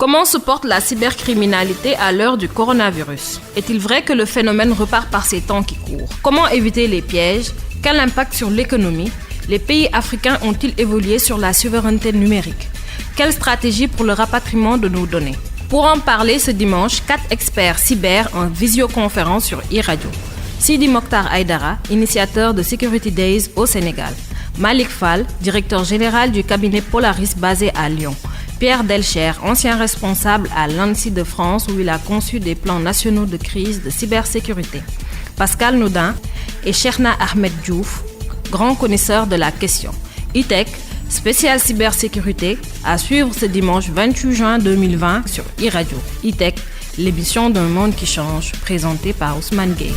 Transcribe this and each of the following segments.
Comment se porte la cybercriminalité à l'heure du coronavirus? Est-il vrai que le phénomène repart par ces temps qui courent? Comment éviter les pièges? Quel impact sur l'économie? Les pays africains ont-ils évolué sur la souveraineté numérique? Quelle stratégie pour le rapatriement de nos données? Pour en parler ce dimanche, 4 experts cyber en visioconférence sur e-radio. Sidi Mokhtar Aïdara, initiateur de Security Days au Sénégal. Malik Fall, directeur général du cabinet Polaris basé à Lyon. Pierre Delcher, ancien responsable à l'ANSSI de France où il a conçu des plans nationaux de crise de cybersécurité. Pascal Naudin et Cherna Ahmed Diouf, grand connaisseur de la question. E-Tech, spécial cybersécurité, à suivre ce dimanche 28 juin 2020 sur e-radio. E-Tech, l'émission d'un monde qui change, présentée par Ousmane Gueye.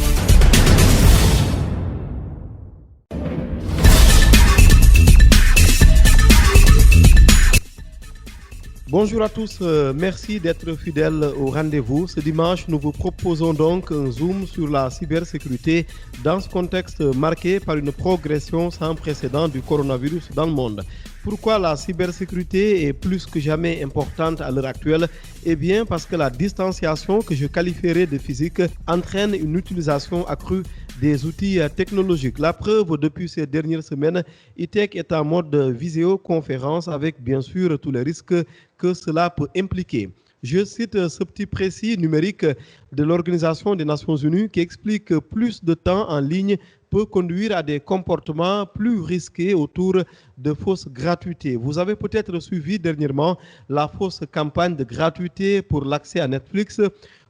Bonjour à tous, merci d'être fidèles au rendez-vous. Ce dimanche, nous vous proposons donc un zoom sur la cybersécurité dans ce contexte marqué par une progression sans précédent du coronavirus dans le monde. Pourquoi la cybersécurité est plus que jamais importante à l'heure actuelle? Eh bien, parce que la distanciation que je qualifierais de physique entraîne une utilisation accrue des outils technologiques. La preuve, depuis ces dernières semaines, E-Tech est en mode visioconférence avec bien sûr tous les risques que cela peut impliquer. Je cite ce petit précis numérique de l'Organisation des Nations Unies qui explique que plus de temps en ligne peut conduire à des comportements plus risqués autour de fausses gratuités. Vous avez peut-être suivi dernièrement la fausse campagne de gratuité pour l'accès à Netflix.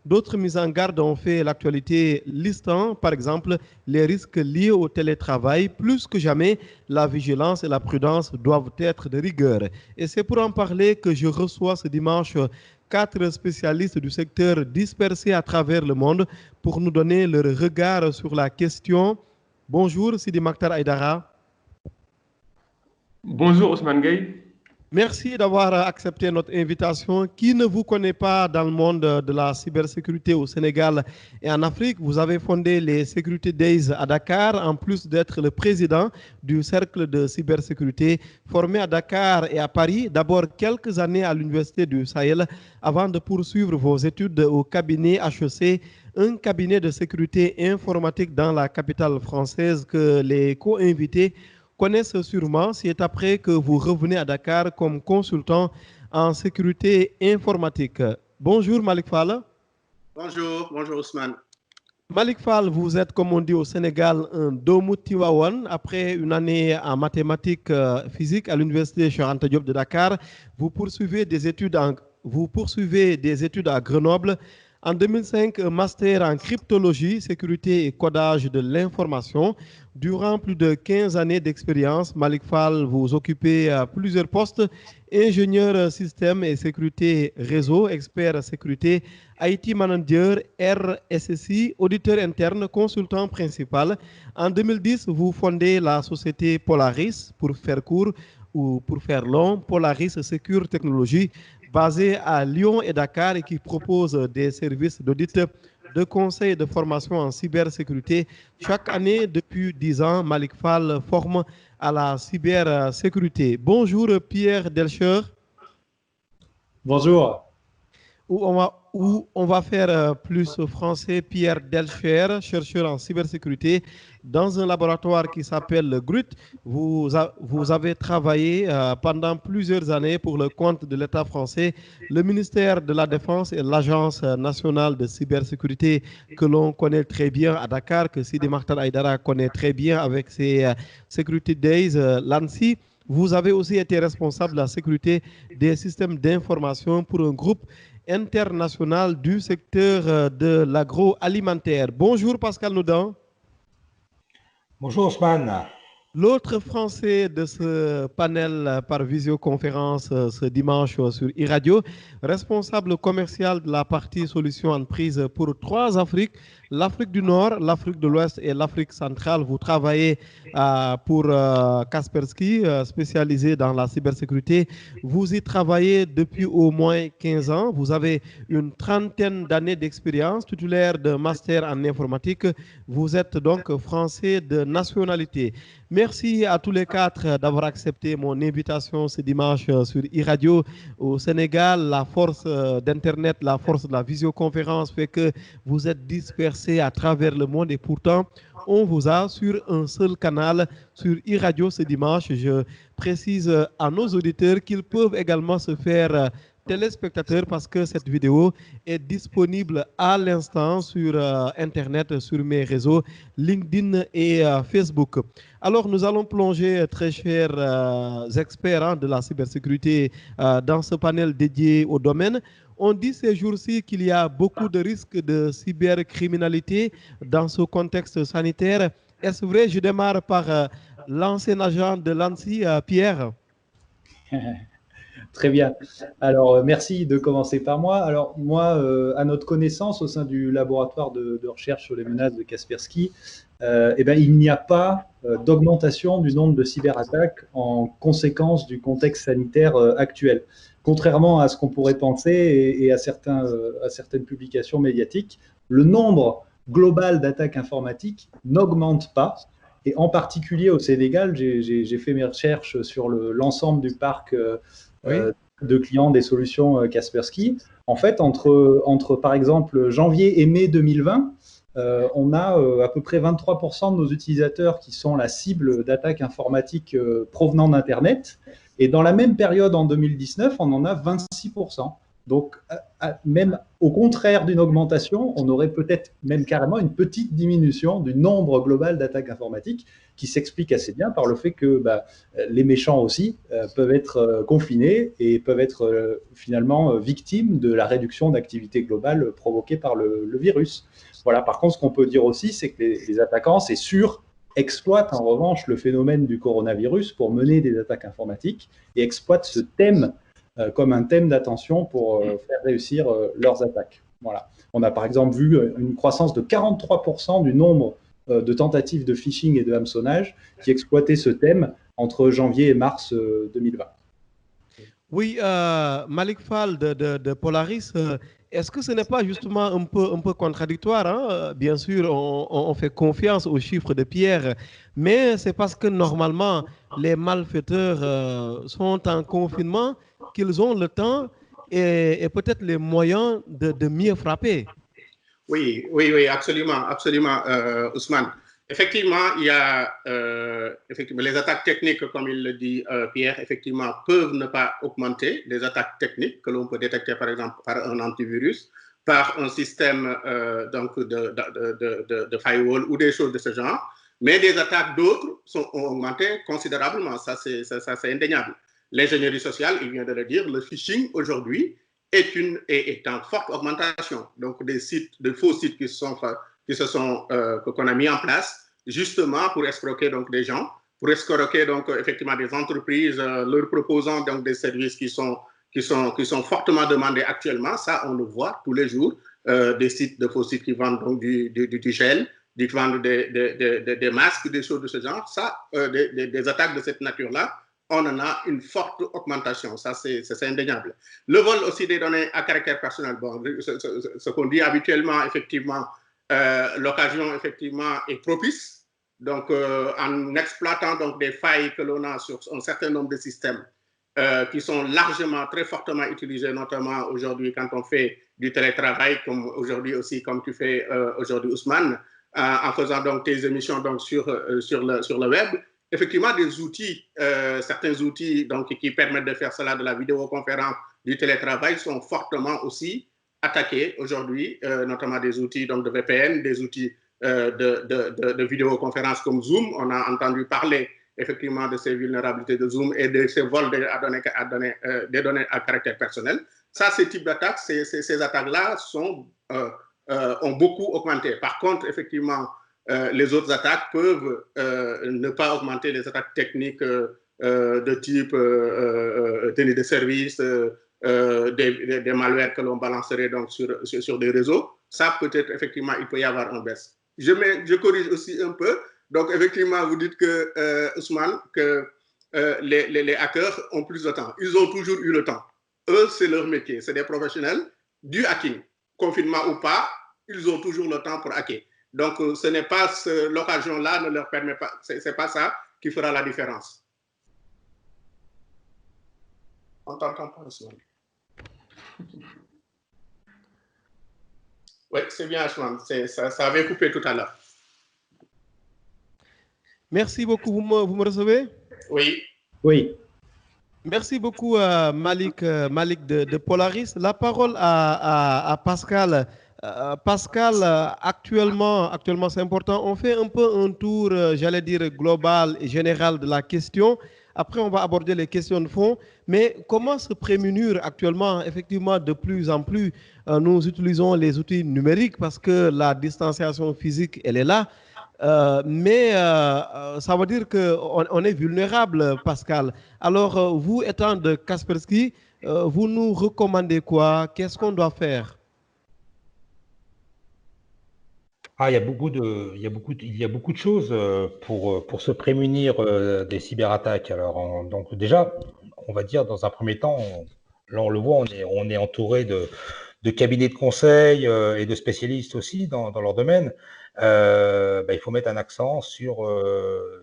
D'autres mises en garde ont fait l'actualité, listant par exemple les risques liés au télétravail. Plus que jamais, la vigilance et la prudence doivent être de rigueur. Et c'est pour en parler que je reçois ce dimanche 4 spécialistes du secteur dispersés à travers le monde pour nous donner leur regard sur la question. Bonjour Sidi Mokhtar Aïdara. Bonjour Ousmane Gueye. Merci d'avoir accepté notre invitation. Qui ne vous connaît pas dans le monde de la cybersécurité au Sénégal et en Afrique? Vous avez fondé les Security Days à Dakar, en plus d'être le président du cercle de cybersécurité formé à Dakar et à Paris. D'abord quelques années à l'Université du Sahel avant de poursuivre vos études au cabinet HEC, un cabinet de sécurité informatique dans la capitale française que les co-invités connaissent sûrement. C'est après que vous revenez à Dakar comme consultant en sécurité informatique. Bonjour Malik Fall. Bonjour Ousmane. Malik Fall, vous êtes, comme on dit au Sénégal, un Domou Tivaouane. Après une année en mathématiques physiques à l'université Cheikh Anta Diop de Dakar, vous poursuivez des études à Grenoble. En 2005, un master en cryptologie, sécurité et codage de l'information. Durant plus de 15 années d'expérience, Malik Fall, vous occupez plusieurs postes: ingénieur système et sécurité réseau, expert sécurité, IT manager, RSSI, auditeur interne, consultant principal. En 2010, vous fondez la société Polaris, pour faire court ou pour faire long, Polaris Secure Technologies, basée à Lyon et Dakar et qui propose des services d'audit, de conseil et de formation en cybersécurité. Chaque année, depuis 10 ans, Malik Fall forme à la cybersécurité. Bonjour Pierre Delcher. Bonjour. Où on va faire plus français. Pierre Delcher, chercheur en cybersécurité dans un laboratoire qui s'appelle le GRUT. Vous avez travaillé pendant plusieurs années pour le compte de l'État français, le ministère de la Défense et l'Agence nationale de cybersécurité que l'on connaît très bien à Dakar, que Sidi Mokhtar Aïdara connaît très bien avec ses Security Days, l'ANSSI. Vous avez aussi été responsable de la sécurité des systèmes d'information pour un groupe international du secteur de l'agroalimentaire. Bonjour Pascal Naudin. Bonjour Ousmane. L'autre Français de ce panel par visioconférence ce dimanche sur e-radio, responsable commercial de la partie solutions entreprises pour 3 Afriques, l'Afrique du Nord, l'Afrique de l'Ouest et l'Afrique centrale. Vous travaillez pour Kaspersky, spécialisé dans la cybersécurité. Vous y travaillez depuis au moins 15 ans. Vous avez une trentaine d'années d'expérience, titulaire de master en informatique. Vous êtes donc français de nationalité. Merci à tous les quatre d'avoir accepté mon invitation ce dimanche sur e-radio. Au Sénégal, la force d'Internet, la force de la visioconférence fait que vous êtes dispersés à travers le monde et pourtant, on vous a sur un seul canal sur e-radio ce dimanche. Je précise à nos auditeurs qu'ils peuvent également se faire téléspectateurs parce que cette vidéo est disponible à l'instant sur Internet, sur mes réseaux LinkedIn et Facebook. Alors, nous allons plonger, très chers experts de la cybersécurité, dans ce panel dédié au domaine. On dit ces jours-ci qu'il y a beaucoup de risques de cybercriminalité dans ce contexte sanitaire. Est-ce vrai? Je démarre par l'ancien agent de l'ANSSI, Pierre. Très bien. Alors, merci de commencer par moi. Alors, moi, à notre connaissance, au sein du laboratoire de recherche sur les menaces de Kaspersky, il n'y a pas d'augmentation du nombre de cyberattaques en conséquence du contexte sanitaire actuel. Contrairement à ce qu'on pourrait penser et à certaines publications médiatiques, le nombre global d'attaques informatiques n'augmente pas. Et en particulier au Sénégal, j'ai fait mes recherches sur l'ensemble du parc de clients des solutions Kaspersky. En fait, entre par exemple janvier et mai 2020, on a à peu près 23% de nos utilisateurs qui sont la cible d'attaques informatiques provenant d'Internet. Et dans la même période en 2019, on en a 26%. Donc, même au contraire d'une augmentation, on aurait peut-être même carrément une petite diminution du nombre global d'attaques informatiques qui s'explique assez bien par le fait que les méchants aussi peuvent être confinés et peuvent être finalement victimes de la réduction d'activité globale provoquée par le virus. Voilà. Par contre, ce qu'on peut dire aussi, c'est que les attaquants, c'est sûr, exploitent en revanche le phénomène du coronavirus pour mener des attaques informatiques et exploitent ce thème comme un thème d'attention pour faire réussir leurs attaques. Voilà. On a par exemple vu une croissance de 43% du nombre de tentatives de phishing et de hameçonnage qui exploitaient ce thème entre janvier et mars 2020. Oui, Malik Fall de Polaris, est-ce que ce n'est pas justement un peu contradictoire, hein? Bien sûr, on fait confiance aux chiffres de Pierre, mais c'est parce que normalement, les malfaiteurs sont en confinement qu'ils ont le temps et peut-être les moyens de mieux frapper. Oui, absolument, Ousmane. Effectivement, il y a effectivement, les attaques techniques, comme il le dit Pierre, effectivement, peuvent ne pas augmenter. Les attaques techniques que l'on peut détecter, par exemple, par un antivirus, par un système donc de firewall ou des choses de ce genre. Mais des attaques d'autres ont augmenté considérablement. Ça, c'est indéniable. L'ingénierie sociale, il vient de le dire, le phishing aujourd'hui est en forte augmentation. Donc, de faux sites qu'on a mis en place justement pour escroquer donc des gens, pour escroquer donc effectivement des entreprises, leur proposant donc des services qui sont fortement demandés actuellement. Ça, on le voit tous les jours, de faux sites qui vendent donc du gel, qui vendent des masques, des choses de ce genre. Ça, des attaques de cette nature-là, on en a une forte augmentation. Ça, c'est indéniable. Le vol aussi des données à caractère personnel, bon, ce qu'on dit habituellement, effectivement, l'occasion, effectivement, est propice. Donc, en exploitant donc, des failles que l'on a sur un certain nombre de systèmes qui sont largement, très fortement utilisés, notamment aujourd'hui quand on fait du télétravail, comme aujourd'hui aussi, comme tu fais aujourd'hui, Ousmane, en faisant donc tes émissions donc, sur le web. Effectivement, des outils, certains outils donc, qui permettent de faire cela, de la vidéoconférence, du télétravail, sont fortement aussi attaqués aujourd'hui, notamment des outils donc, de VPN, des outils de vidéoconférence comme Zoom. On a entendu parler effectivement de ces vulnérabilités de Zoom et de ces vols des données à caractère personnel. Ça, ces types d'attaques, ces attaques-là ont beaucoup augmenté. Par contre, effectivement, les autres attaques peuvent ne pas augmenter les attaques techniques de type tenue de service, des malwares que l'on balancerait donc sur des réseaux. Ça, peut-être, effectivement, il peut y avoir un baisse. Je corrige aussi un peu. Donc, effectivement, vous dites que, Ousmane, que les hackers ont plus de temps. Ils ont toujours eu le temps. Eux, c'est leur métier. C'est des professionnels du hacking. Confinement ou pas, ils ont toujours le temps pour hacker. Donc, ce n'est pas l'occasion-là ne leur permet pas, c'est pas ça qui fera la différence. On t'entend pas, Asman. Oui, c'est bien, Asman. Ça avait coupé tout à l'heure. Merci beaucoup. Vous me recevez? Oui. Oui. Merci beaucoup, Malik de Polaris. La parole à Pascal. Pascal, actuellement c'est important. On fait un peu un tour, j'allais dire, global et général de la question. Après, on va aborder les questions de fond. Mais comment se prémunir actuellement? Effectivement, de plus en plus, nous utilisons les outils numériques parce que la distanciation physique, elle est là. Mais ça veut dire qu'on est vulnérable, Pascal. Alors, vous étant de Kaspersky, vous nous recommandez quoi? Qu'est-ce qu'on doit faire? Il y a beaucoup de choses pour se prémunir des cyberattaques. Alors, donc déjà, on va dire dans un premier temps, là on le voit, on est entouré de cabinets de conseil et de spécialistes aussi dans leur domaine. Il faut mettre un accent sur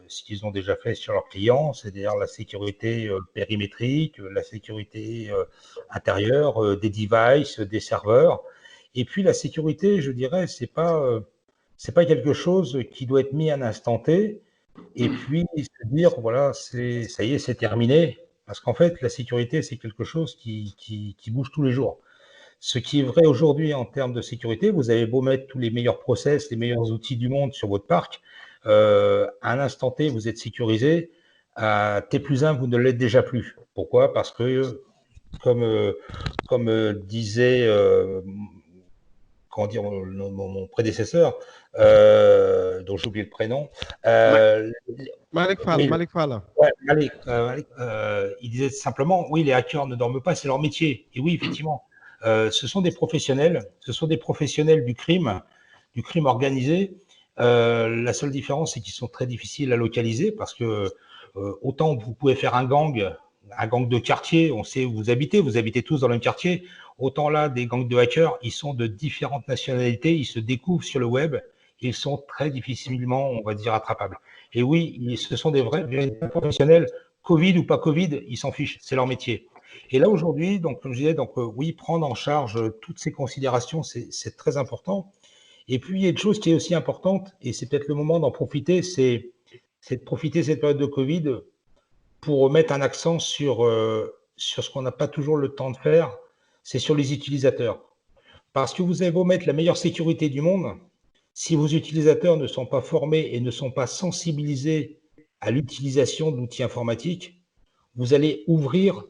ce qu'ils ont déjà fait sur leurs clients, c'est-à-dire la sécurité périmétrique, la sécurité intérieure des devices, des serveurs. Et puis la sécurité, je dirais, c'est pas quelque chose qui doit être mis à un instant T et puis se dire voilà, ça y est, c'est terminé. Parce qu'en fait, la sécurité, c'est quelque chose qui bouge tous les jours. Ce qui est vrai aujourd'hui en termes de sécurité, vous avez beau mettre tous les meilleurs process, les meilleurs outils du monde sur votre parc, à un instant T, vous êtes sécurisé. À T+1, vous ne l'êtes déjà plus. Pourquoi? Parce que, comme disait mon prédécesseur, dont j'ai oublié le prénom. Malik Fall. Oui, Malik Fall. Ouais, il disait simplement, oui, les hackers ne dorment pas, c'est leur métier. Et oui, effectivement, ce sont des professionnels du crime organisé. La seule différence, c'est qu'ils sont très difficiles à localiser parce que autant vous pouvez faire un gang de quartier, on sait où vous habitez tous dans le même quartier. Autant là, des gangs de hackers, ils sont de différentes nationalités, ils se découvrent sur le web, et ils sont très difficilement, on va dire, attrapables. Et oui, ce sont des vrais professionnels, Covid ou pas Covid, ils s'en fichent, c'est leur métier. Et là aujourd'hui, donc comme je disais, oui, prendre en charge toutes ces considérations, c'est très important. Et puis il y a une chose qui est aussi importante, et c'est peut-être le moment d'en profiter, c'est de profiter de cette période de Covid pour mettre un accent sur ce qu'on n'a pas toujours le temps de faire, c'est sur les utilisateurs. Parce que vous avez beau mettre la meilleure sécurité du monde, si vos utilisateurs ne sont pas formés et ne sont pas sensibilisés à l'utilisation d'outils informatiques, vous allez ouvrir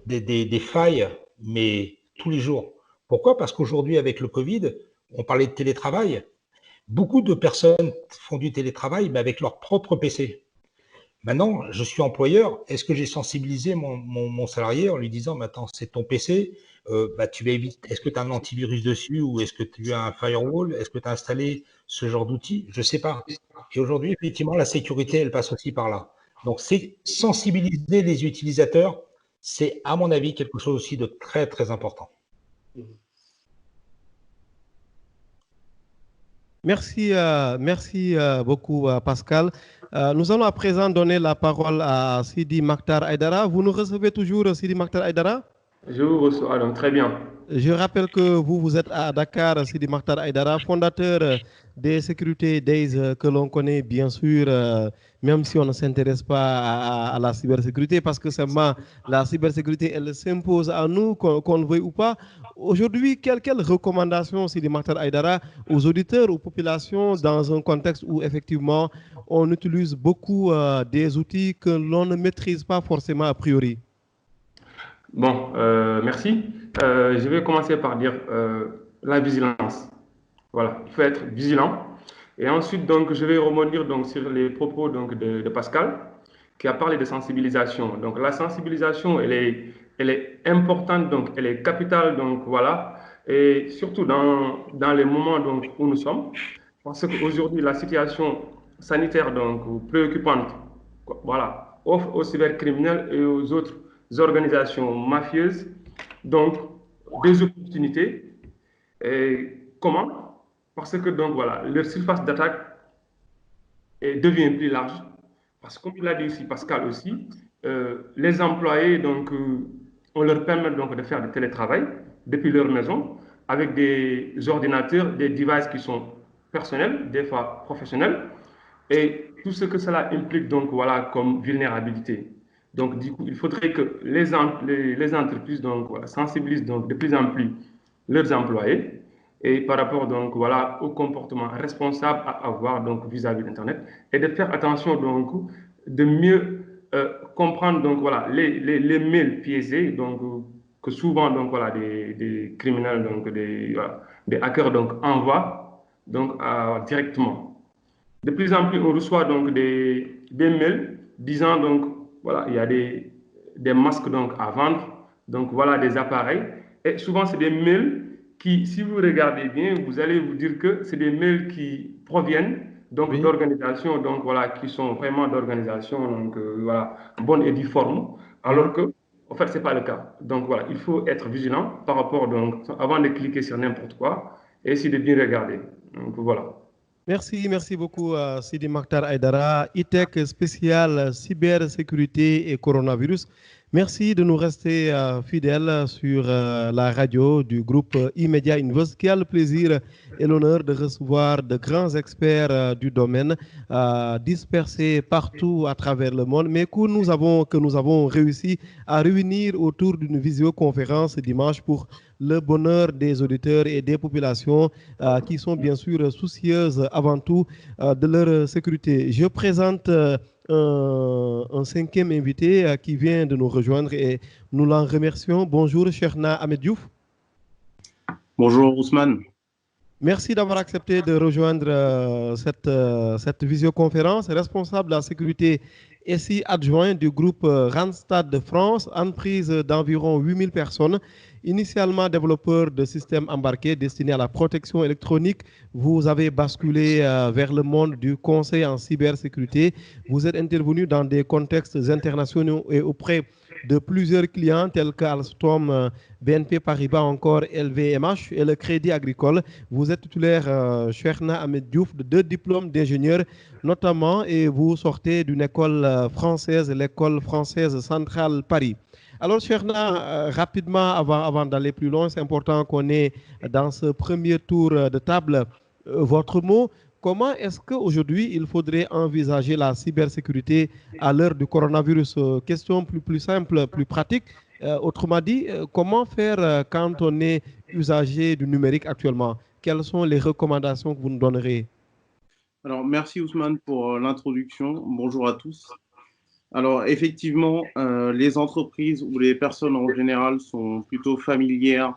des failles, mais tous les jours. Pourquoi? Parce qu'aujourd'hui, avec le Covid, on parlait de télétravail. Beaucoup de personnes font du télétravail, mais avec leur propre PC. Maintenant, je suis employeur. Est-ce que j'ai sensibilisé mon salarié en lui disant, mais attends, c'est ton PC, tu vas éviter. Est-ce que tu as un antivirus dessus ou est-ce que tu as un firewall? Est-ce que tu as installé ce genre d'outils? Je ne sais pas. Et aujourd'hui, effectivement, la sécurité, elle passe aussi par là. Donc, c'est sensibiliser les utilisateurs, c'est à mon avis quelque chose aussi de très, très important. Merci beaucoup, Pascal. Nous allons à présent donner la parole à Sidi Makhtar Aïdara. Vous nous recevez toujours, Sidi Makhtar Aïdara? Je vous reçois, donc très bien. Je rappelle que vous êtes à Dakar, Sidi Makhtar Aïdara, fondateur des Security Days que l'on connaît bien sûr, même si on ne s'intéresse pas à la cybersécurité, parce que seulement la cybersécurité, elle s'impose à nous, qu'on le veuille ou pas. Aujourd'hui, quelles recommandations, Sidi Makhtar Aïdara, aux auditeurs, aux populations, dans un contexte où effectivement on utilise beaucoup des outils que l'on ne maîtrise pas forcément a priori? Bon, merci. Je vais commencer par dire la vigilance. Voilà, il faut être vigilant. Et ensuite, donc, je vais rebondir donc, sur les propos donc, de Pascal, qui a parlé de sensibilisation. Donc, la sensibilisation, elle est importante, donc, elle est capitale, donc, voilà. Et surtout dans les moments donc, où nous sommes. Parce qu'aujourd'hui, la situation sanitaire donc, préoccupante, voilà, offre aux cybercriminels et aux autres organisations mafieuses, donc des opportunités. Et comment? Parce que donc voilà, leur surface d'attaque devient plus large. Parce que comme il a dit ici, Pascal aussi, les employés, donc, on leur permet donc de faire du télétravail depuis leur maison avec des ordinateurs, des devices qui sont personnels, des fois professionnels, et tout ce que cela implique donc voilà comme vulnérabilité. Donc du coup, il faudrait que les entreprises donc voilà, sensibilisent donc de plus en plus leurs employés et par rapport donc voilà au comportement responsable à avoir donc vis-à-vis d'Internet et de faire attention donc de mieux comprendre donc voilà les mails piégés donc que souvent donc voilà des criminels donc des hackers donc envoient donc directement. De plus en plus, on reçoit donc des mails disant donc voilà, il y a des masques donc à vendre, donc voilà des appareils. Et souvent, c'est des mails qui, si vous regardez bien, vous allez vous dire que c'est des mails qui proviennent donc Oui. d'organisations donc voilà qui sont vraiment d'organisations donc voilà bonnes et due forme, alors que en fait c'est pas le cas. Donc voilà, il faut être vigilant par rapport donc avant de cliquer sur n'importe quoi et essayer de bien regarder. Donc voilà. Merci beaucoup Sidi Mokhtar Aïdara, ITEC spécial cybersécurité et coronavirus. Merci de nous rester fidèles sur la radio du groupe E-Media Invest qui a le plaisir et l'honneur de recevoir de grands experts du domaine dispersés partout à travers le monde, mais que nous avons réussi à réunir autour d'une visioconférence dimanche pour le bonheur des auditeurs et des populations qui sont bien sûr soucieuses avant tout de leur sécurité. Je présente un cinquième invité qui vient de nous rejoindre et nous l'en remercions. Bonjour, Cheikhna Ahmed Diouf. Bonjour, Ousmane. Merci d'avoir accepté de rejoindre cette visioconférence. Responsable de la sécurité SI adjoint du groupe Randstad de France, entreprise d'environ 8000 personnes. Initialement développeur de systèmes embarqués destinés à la protection électronique, vous avez basculé vers le monde du conseil en cybersécurité. Vous êtes intervenu dans des contextes internationaux et auprès de plusieurs clients tels qu'Alstom, BNP Paribas, encore LVMH et le Crédit Agricole. Vous êtes titulaire, Cheikhna Ahmed Diouf, de 2 diplômes d'ingénieur notamment, et vous sortez d'une école française, l'école française centrale Paris. Alors, Cheikhna, rapidement, avant d'aller plus loin, c'est important qu'on ait dans ce premier tour de table votre mot. Comment est-ce qu'aujourd'hui, il faudrait envisager la cybersécurité à l'heure du coronavirus? Question plus simple, plus pratique. Autrement dit, comment faire quand on est usager du numérique actuellement? Quelles sont les recommandations que vous nous donnerez? Alors, merci Ousmane pour l'introduction. Bonjour à tous. Alors, effectivement, les entreprises ou les personnes en général sont plutôt familières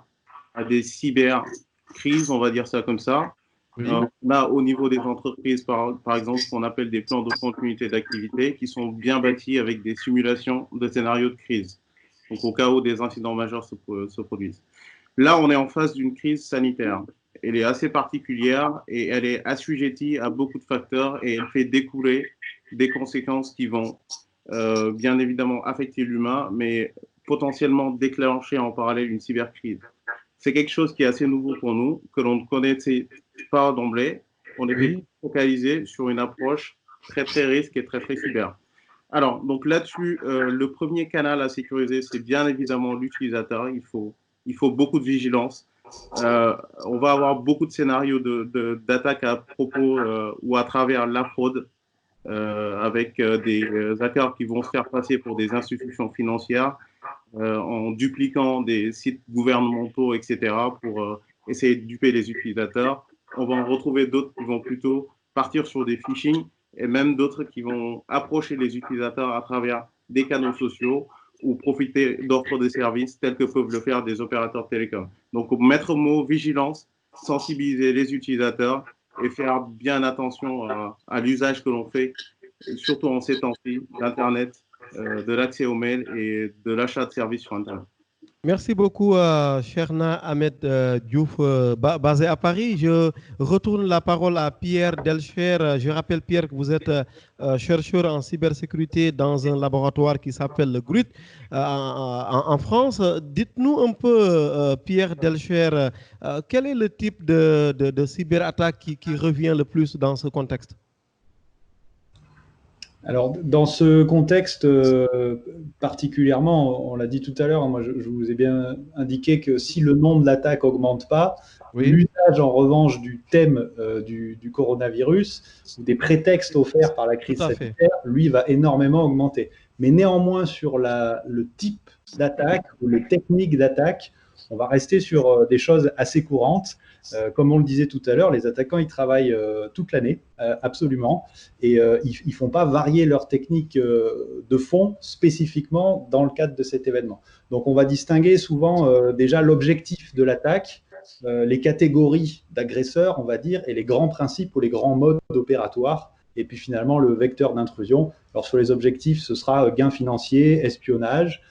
à des cybercrises, on va dire ça comme ça. Oui. Là, au niveau des entreprises, par exemple, ce qu'on appelle des plans de continuité d'activité qui sont bien bâtis avec des simulations de scénarios de crise. Donc, au cas où des incidents majeurs se produisent. Là, on est en face d'une crise sanitaire. Elle est assez particulière et elle est assujettie à beaucoup de facteurs et elle fait découler des conséquences qui vont bien évidemment affecter l'humain, mais potentiellement déclencher en parallèle une cybercrise. C'est quelque chose qui est assez nouveau pour nous, que l'on ne connaissait pas d'emblée. On était focalisé sur une approche très risque et très cyber. Alors, donc là-dessus, le premier canal à sécuriser, c'est bien évidemment l'utilisateur. Il faut beaucoup de vigilance. On va avoir beaucoup de scénarios d'attaque à propos ou à travers la fraude, avec des hackers qui vont se faire passer pour des institutions financières en dupliquant des sites gouvernementaux, etc., pour essayer de duper les utilisateurs. On va en retrouver d'autres qui vont plutôt partir sur des phishing et même d'autres qui vont approcher les utilisateurs à travers des canaux sociaux ou profiter d'offres de services tels que peuvent le faire des opérateurs télécoms. Donc, mettre mot vigilance, sensibiliser les utilisateurs et faire bien attention à l'usage que l'on fait, surtout en ces temps-ci, d'Internet, de l'accès aux mails et de l'achat de services sur Internet. Merci beaucoup, Cheikhna Ahmed Diouf, basé à Paris. Je retourne la parole à Pierre Delcher. Je rappelle, Pierre, que vous êtes chercheur en cybersécurité dans un laboratoire qui s'appelle le GRUT en France. Dites-nous un peu, Pierre Delcher, quel est le type de cyberattaque qui revient le plus dans ce contexte? Alors, dans ce contexte particulièrement, on l'a dit tout à l'heure, moi je vous ai bien indiqué que si le nombre d'attaques augmente pas, Oui, l'usage en revanche du thème du coronavirus ou des prétextes offerts par la tout crise à fait. sanitaire, lui, va énormément augmenter. Mais néanmoins, sur le type d'attaque ou les techniques d'attaque, on va rester sur des choses assez courantes. Comme on le disait tout à l'heure, les attaquants, ils travaillent toute l'année, absolument, et ils ne font pas varier leur technique de fond spécifiquement dans le cadre de cet événement. Donc on va distinguer souvent déjà l'objectif de l'attaque, les catégories d'agresseurs, on va dire, et les grands principes ou les grands modes opératoires, et puis finalement le vecteur d'intrusion. Alors sur les objectifs, ce sera gain financier, espionnage,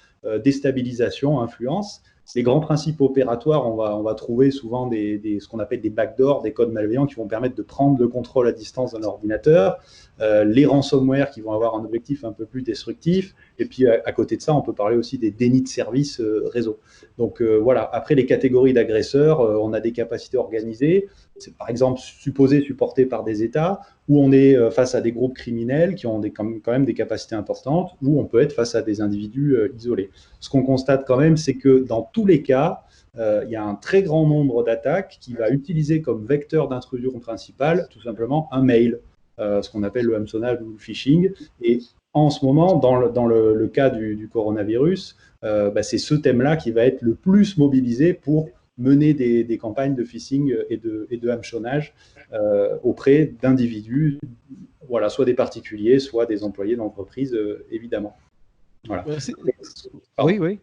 déstabilisation, influence. Les grands principes opératoires, on va trouver souvent ce qu'on appelle des backdoors, des codes malveillants qui vont permettre de prendre le contrôle à distance d'un ordinateur, les ransomware qui vont avoir un objectif un peu plus destructif, et puis à côté de ça, on peut parler aussi des dénis de service réseau. Donc voilà, après les catégories d'agresseurs, on a des capacités organisées, c'est par exemple supportées par des États, où on est face à des groupes criminels qui ont quand même des capacités importantes, ou on peut être face à des individus isolés. Ce qu'on constate quand même, c'est que dans tous les cas, il y a un très grand nombre d'attaques qui va utiliser comme vecteur d'intrusion principal tout simplement un mail, ce qu'on appelle le hameçonnage ou le phishing. Et en ce moment, dans le cas du coronavirus, c'est ce thème-là qui va être le plus mobilisé pour mener des campagnes de phishing et de hameçonnage auprès d'individus, voilà, soit des particuliers, soit des employés d'entreprise, évidemment. Voilà. Oui.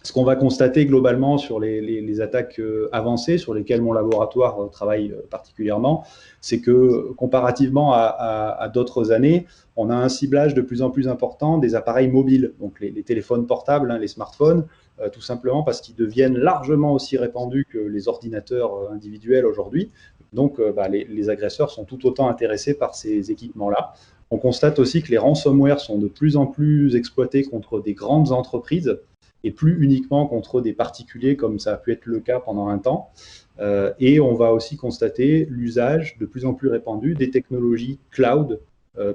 Ce qu'on va constater globalement sur les attaques avancées, sur lesquelles mon laboratoire travaille particulièrement, c'est que comparativement à d'autres années, on a un ciblage de plus en plus important des appareils mobiles, donc les téléphones portables, les smartphones, tout simplement parce qu'ils deviennent largement aussi répandus que les ordinateurs individuels aujourd'hui. Donc les agresseurs sont tout autant intéressés par ces équipements-là. On constate aussi que les ransomware sont de plus en plus exploités contre des grandes entreprises et plus uniquement contre des particuliers comme ça a pu être le cas pendant un temps. Et on va aussi constater l'usage de plus en plus répandu des technologies cloud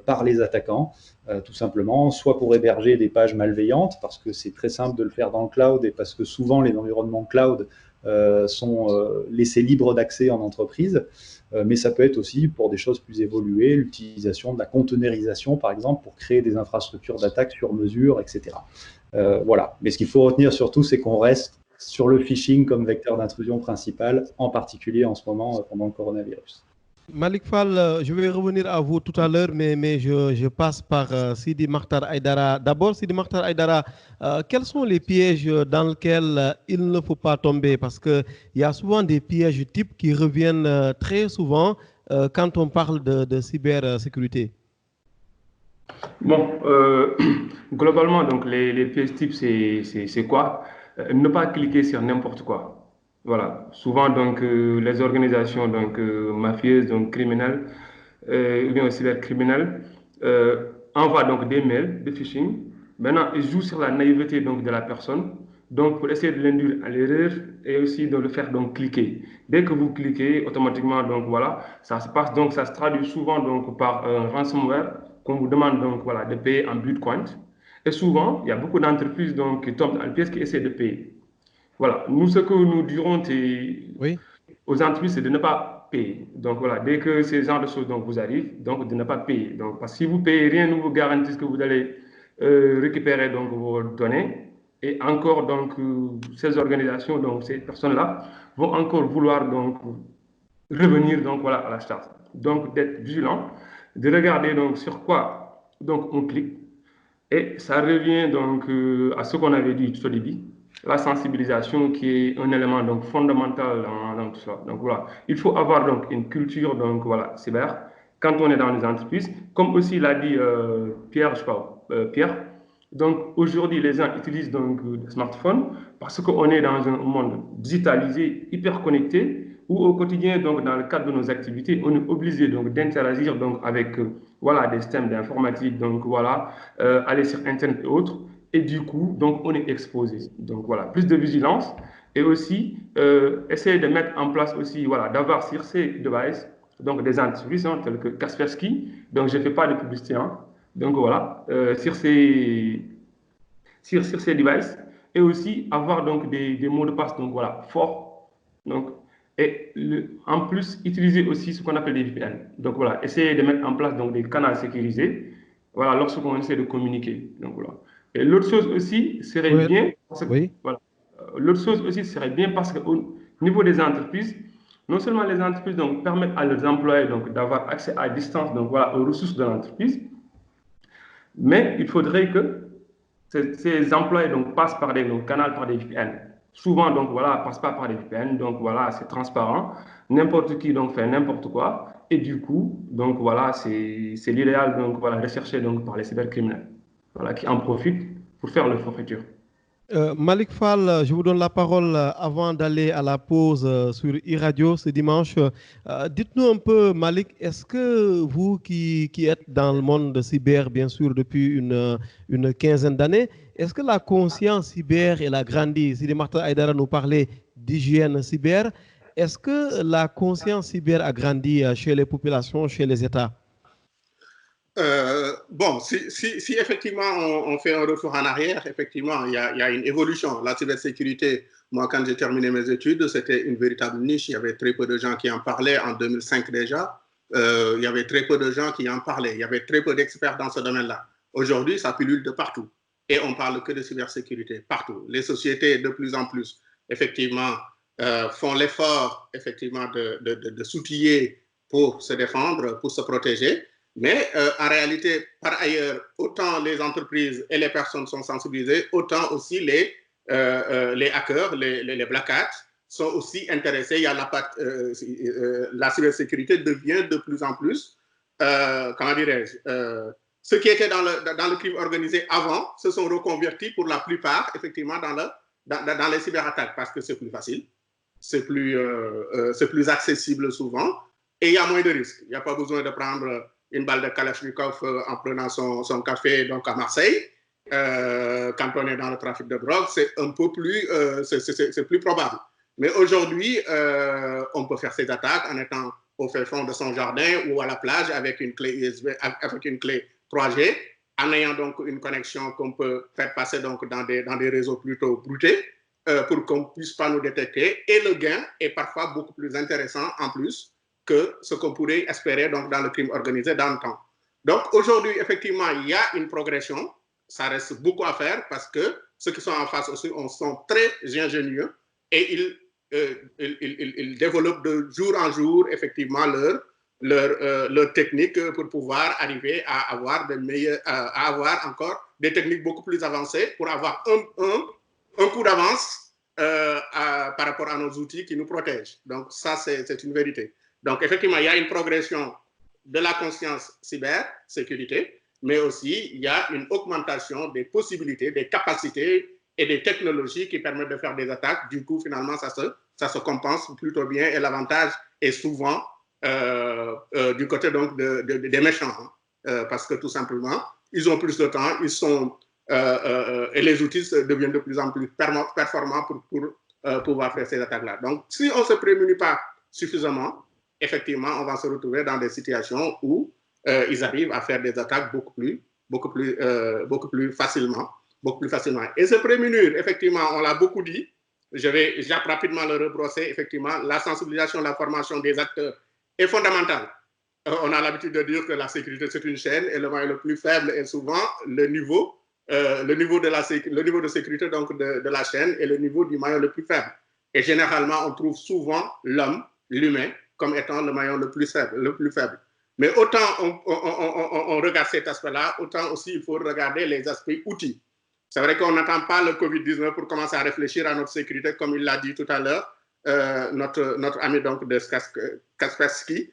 par les attaquants, tout simplement, soit pour héberger des pages malveillantes, parce que c'est très simple de le faire dans le cloud et parce que souvent les environnements cloud sont laissés libres d'accès en entreprise, mais ça peut être aussi pour des choses plus évoluées, l'utilisation de la containerisation, par exemple, pour créer des infrastructures d'attaque sur mesure, etc. Voilà. Mais ce qu'il faut retenir surtout, c'est qu'on reste sur le phishing comme vecteur d'intrusion principal, en particulier en ce moment pendant le coronavirus. Malik Fall, je vais revenir à vous tout à l'heure, mais je passe par Sidi Makhtar Aïdara. D'abord, Sidi Makhtar Aïdara, quels sont les pièges dans lesquels il ne faut pas tomber? Parce qu'il y a souvent des pièges types qui reviennent très souvent quand on parle de cybersécurité. Bon, globalement, donc les pièges types, c'est quoi? Ne pas cliquer sur n'importe quoi. Voilà. Souvent, donc, les organisations mafieuses, donc criminelles, ou bien cybercriminelles, envoient donc des mails de phishing. Maintenant, ils jouent sur la naïveté donc, de la personne, donc pour essayer de l'induire à l'erreur et aussi de le faire donc cliquer. Dès que vous cliquez, automatiquement, donc voilà, ça se passe, donc ça se traduit souvent donc par un ransomware qu'on vous demande donc voilà de payer en Bitcoin. Et souvent, il y a beaucoup d'entreprises donc qui tombent dans le piège qui essaient de payer. Voilà, nous, ce que nous dirons aux entreprises, c'est de ne pas payer. Donc voilà, dès que ces genres de choses donc, vous arrivent, donc de ne pas payer. Donc, parce que si vous payez, rien ne vous garantit que vous allez récupérer donc, vos données. Et encore, donc, ces organisations, donc ces personnes-là, vont encore vouloir donc, revenir donc, voilà, à la charge. Donc, d'être vigilant, de regarder donc, sur quoi donc, on clique. Et ça revient donc à ce qu'on avait dit tout au début. La sensibilisation qui est un élément donc fondamental dans tout ça. Donc voilà, il faut avoir donc une culture donc voilà cyber quand on est dans les entreprises, comme aussi l'a dit Pierre, je crois, Pierre. Donc aujourd'hui les gens utilisent donc des smartphones parce qu'on est dans un monde digitalisé, hyper connecté, où au quotidien donc dans le cadre de nos activités, on est obligé donc d'interagir donc avec voilà des systèmes d'informatique, donc voilà aller sur Internet et autres. Et du coup, donc, on est exposé. Donc, voilà, plus de vigilance et aussi essayer de mettre en place aussi, voilà, d'avoir sur ces devices, donc des antivirus tels que Kaspersky. Donc, je ne fais pas de publicité, hein, Donc voilà, sur ces devices, et aussi avoir donc des mots de passe donc voilà, forts. Donc, et en plus, utiliser aussi ce qu'on appelle des VPN. Donc voilà, essayer de mettre en place donc, des canaux sécurisés voilà, lorsqu'on essaie de communiquer. Donc voilà. Et l'autre chose aussi serait Oui. bien, parce que, Oui. voilà, l'autre chose aussi serait bien parce qu'au niveau des entreprises, non seulement les entreprises donc, permettent à leurs employés donc, d'avoir accès à distance donc, voilà, aux ressources de l'entreprise, mais il faudrait que ces employés donc, passent par des canaux, par des VPN. Souvent, donc, voilà, passent pas par des VPN, donc voilà, c'est transparent. N'importe qui donc fait n'importe quoi. Et du coup, donc voilà, c'est l'idéal donc voilà, recherché donc par les cybercriminels, voilà, qui en profitent pour faire leur forfaiture. Malik Fall, je vous donne la parole avant d'aller à la pause sur e-radio ce dimanche. Dites-nous un peu, Malik, est-ce que vous qui êtes dans le monde cyber, bien sûr, depuis une quinzaine d'années, est-ce que la conscience cyber, elle a grandi? Sidi Martin Aïdara nous parlait d'hygiène cyber. Est-ce que la conscience cyber a grandi chez les populations, chez les États? Bon, si effectivement on fait un retour en arrière, effectivement, il y a une évolution. La cybersécurité, moi, quand j'ai terminé mes études, c'était une véritable niche. Il y avait très peu de gens qui en parlaient en 2005 déjà. Il y avait très peu de gens qui en parlaient. Il y avait très peu d'experts dans ce domaine-là. Aujourd'hui, ça pullule de partout. Et on parle que de cybersécurité, partout. Les sociétés, de plus en plus, effectivement, font l'effort, effectivement, de s'outiller pour se défendre, pour se protéger. Mais en réalité, par ailleurs, autant les entreprises et les personnes sont sensibilisées, autant aussi les hackers, les black hats sont aussi intéressés. Il y a la cybersécurité devient de plus en plus, comment dirais-je, ceux qui étaient dans le crime organisé avant se sont reconvertis pour la plupart, effectivement, dans les cyberattaques parce que c'est plus facile, c'est plus accessible souvent et il y a moins de risques. Il n'y a pas besoin de prendre une balle de Kalachnikov en prenant son café donc à Marseille. Quand on est dans le trafic de drogue, c'est un peu plus, c'est plus probable. Mais aujourd'hui, on peut faire ces attaques en étant au fin fond de son jardin ou à la plage avec une clé USB, avec une clé 3G, en ayant donc une connexion qu'on peut faire passer donc dans des réseaux plutôt broutés pour qu'on ne puisse pas nous détecter. Et le gain est parfois beaucoup plus intéressant en plus que ce qu'on pourrait espérer donc, dans le crime organisé dans le temps. Donc aujourd'hui, effectivement, il y a une progression. Ça reste beaucoup à faire parce que ceux qui sont en face aussi sont très ingénieux et ils développent de jour en jour, effectivement, leur technique pour pouvoir arriver à avoir à avoir encore des techniques beaucoup plus avancées pour avoir un coup d'avance par rapport à nos outils qui nous protègent. Donc ça, c'est une vérité. Donc, effectivement, il y a une progression de la conscience cybersécurité, mais aussi il y a une augmentation des possibilités, des capacités et des technologies qui permettent de faire des attaques. Du coup, finalement, ça se compense plutôt bien et l'avantage est souvent du côté donc des méchants. Parce que tout simplement, ils ont plus de temps, et les outils deviennent de plus en plus performants pour pouvoir faire ces attaques-là. Donc, si on ne se prémunit pas suffisamment, effectivement, on va se retrouver dans des situations où ils arrivent à faire des attaques beaucoup plus facilement. Et se prémunir, effectivement, on l'a beaucoup dit. Je vais rapidement le rebrosser. Effectivement, la sensibilisation, la formation des acteurs est fondamentale. On a l'habitude de dire que la sécurité, c'est une chaîne et le maillon le plus faible est souvent le niveau de sécurité donc, de la chaîne et le niveau du maillon le plus faible. Et généralement, on trouve souvent l'humain, comme étant le maillon le plus faible. Mais autant on regarde cet aspect-là, autant aussi il faut regarder les aspects outils. C'est vrai qu'on n'attend pas le Covid-19 pour commencer à réfléchir à notre sécurité, comme il l'a dit tout à l'heure, notre ami donc de Kaspersky.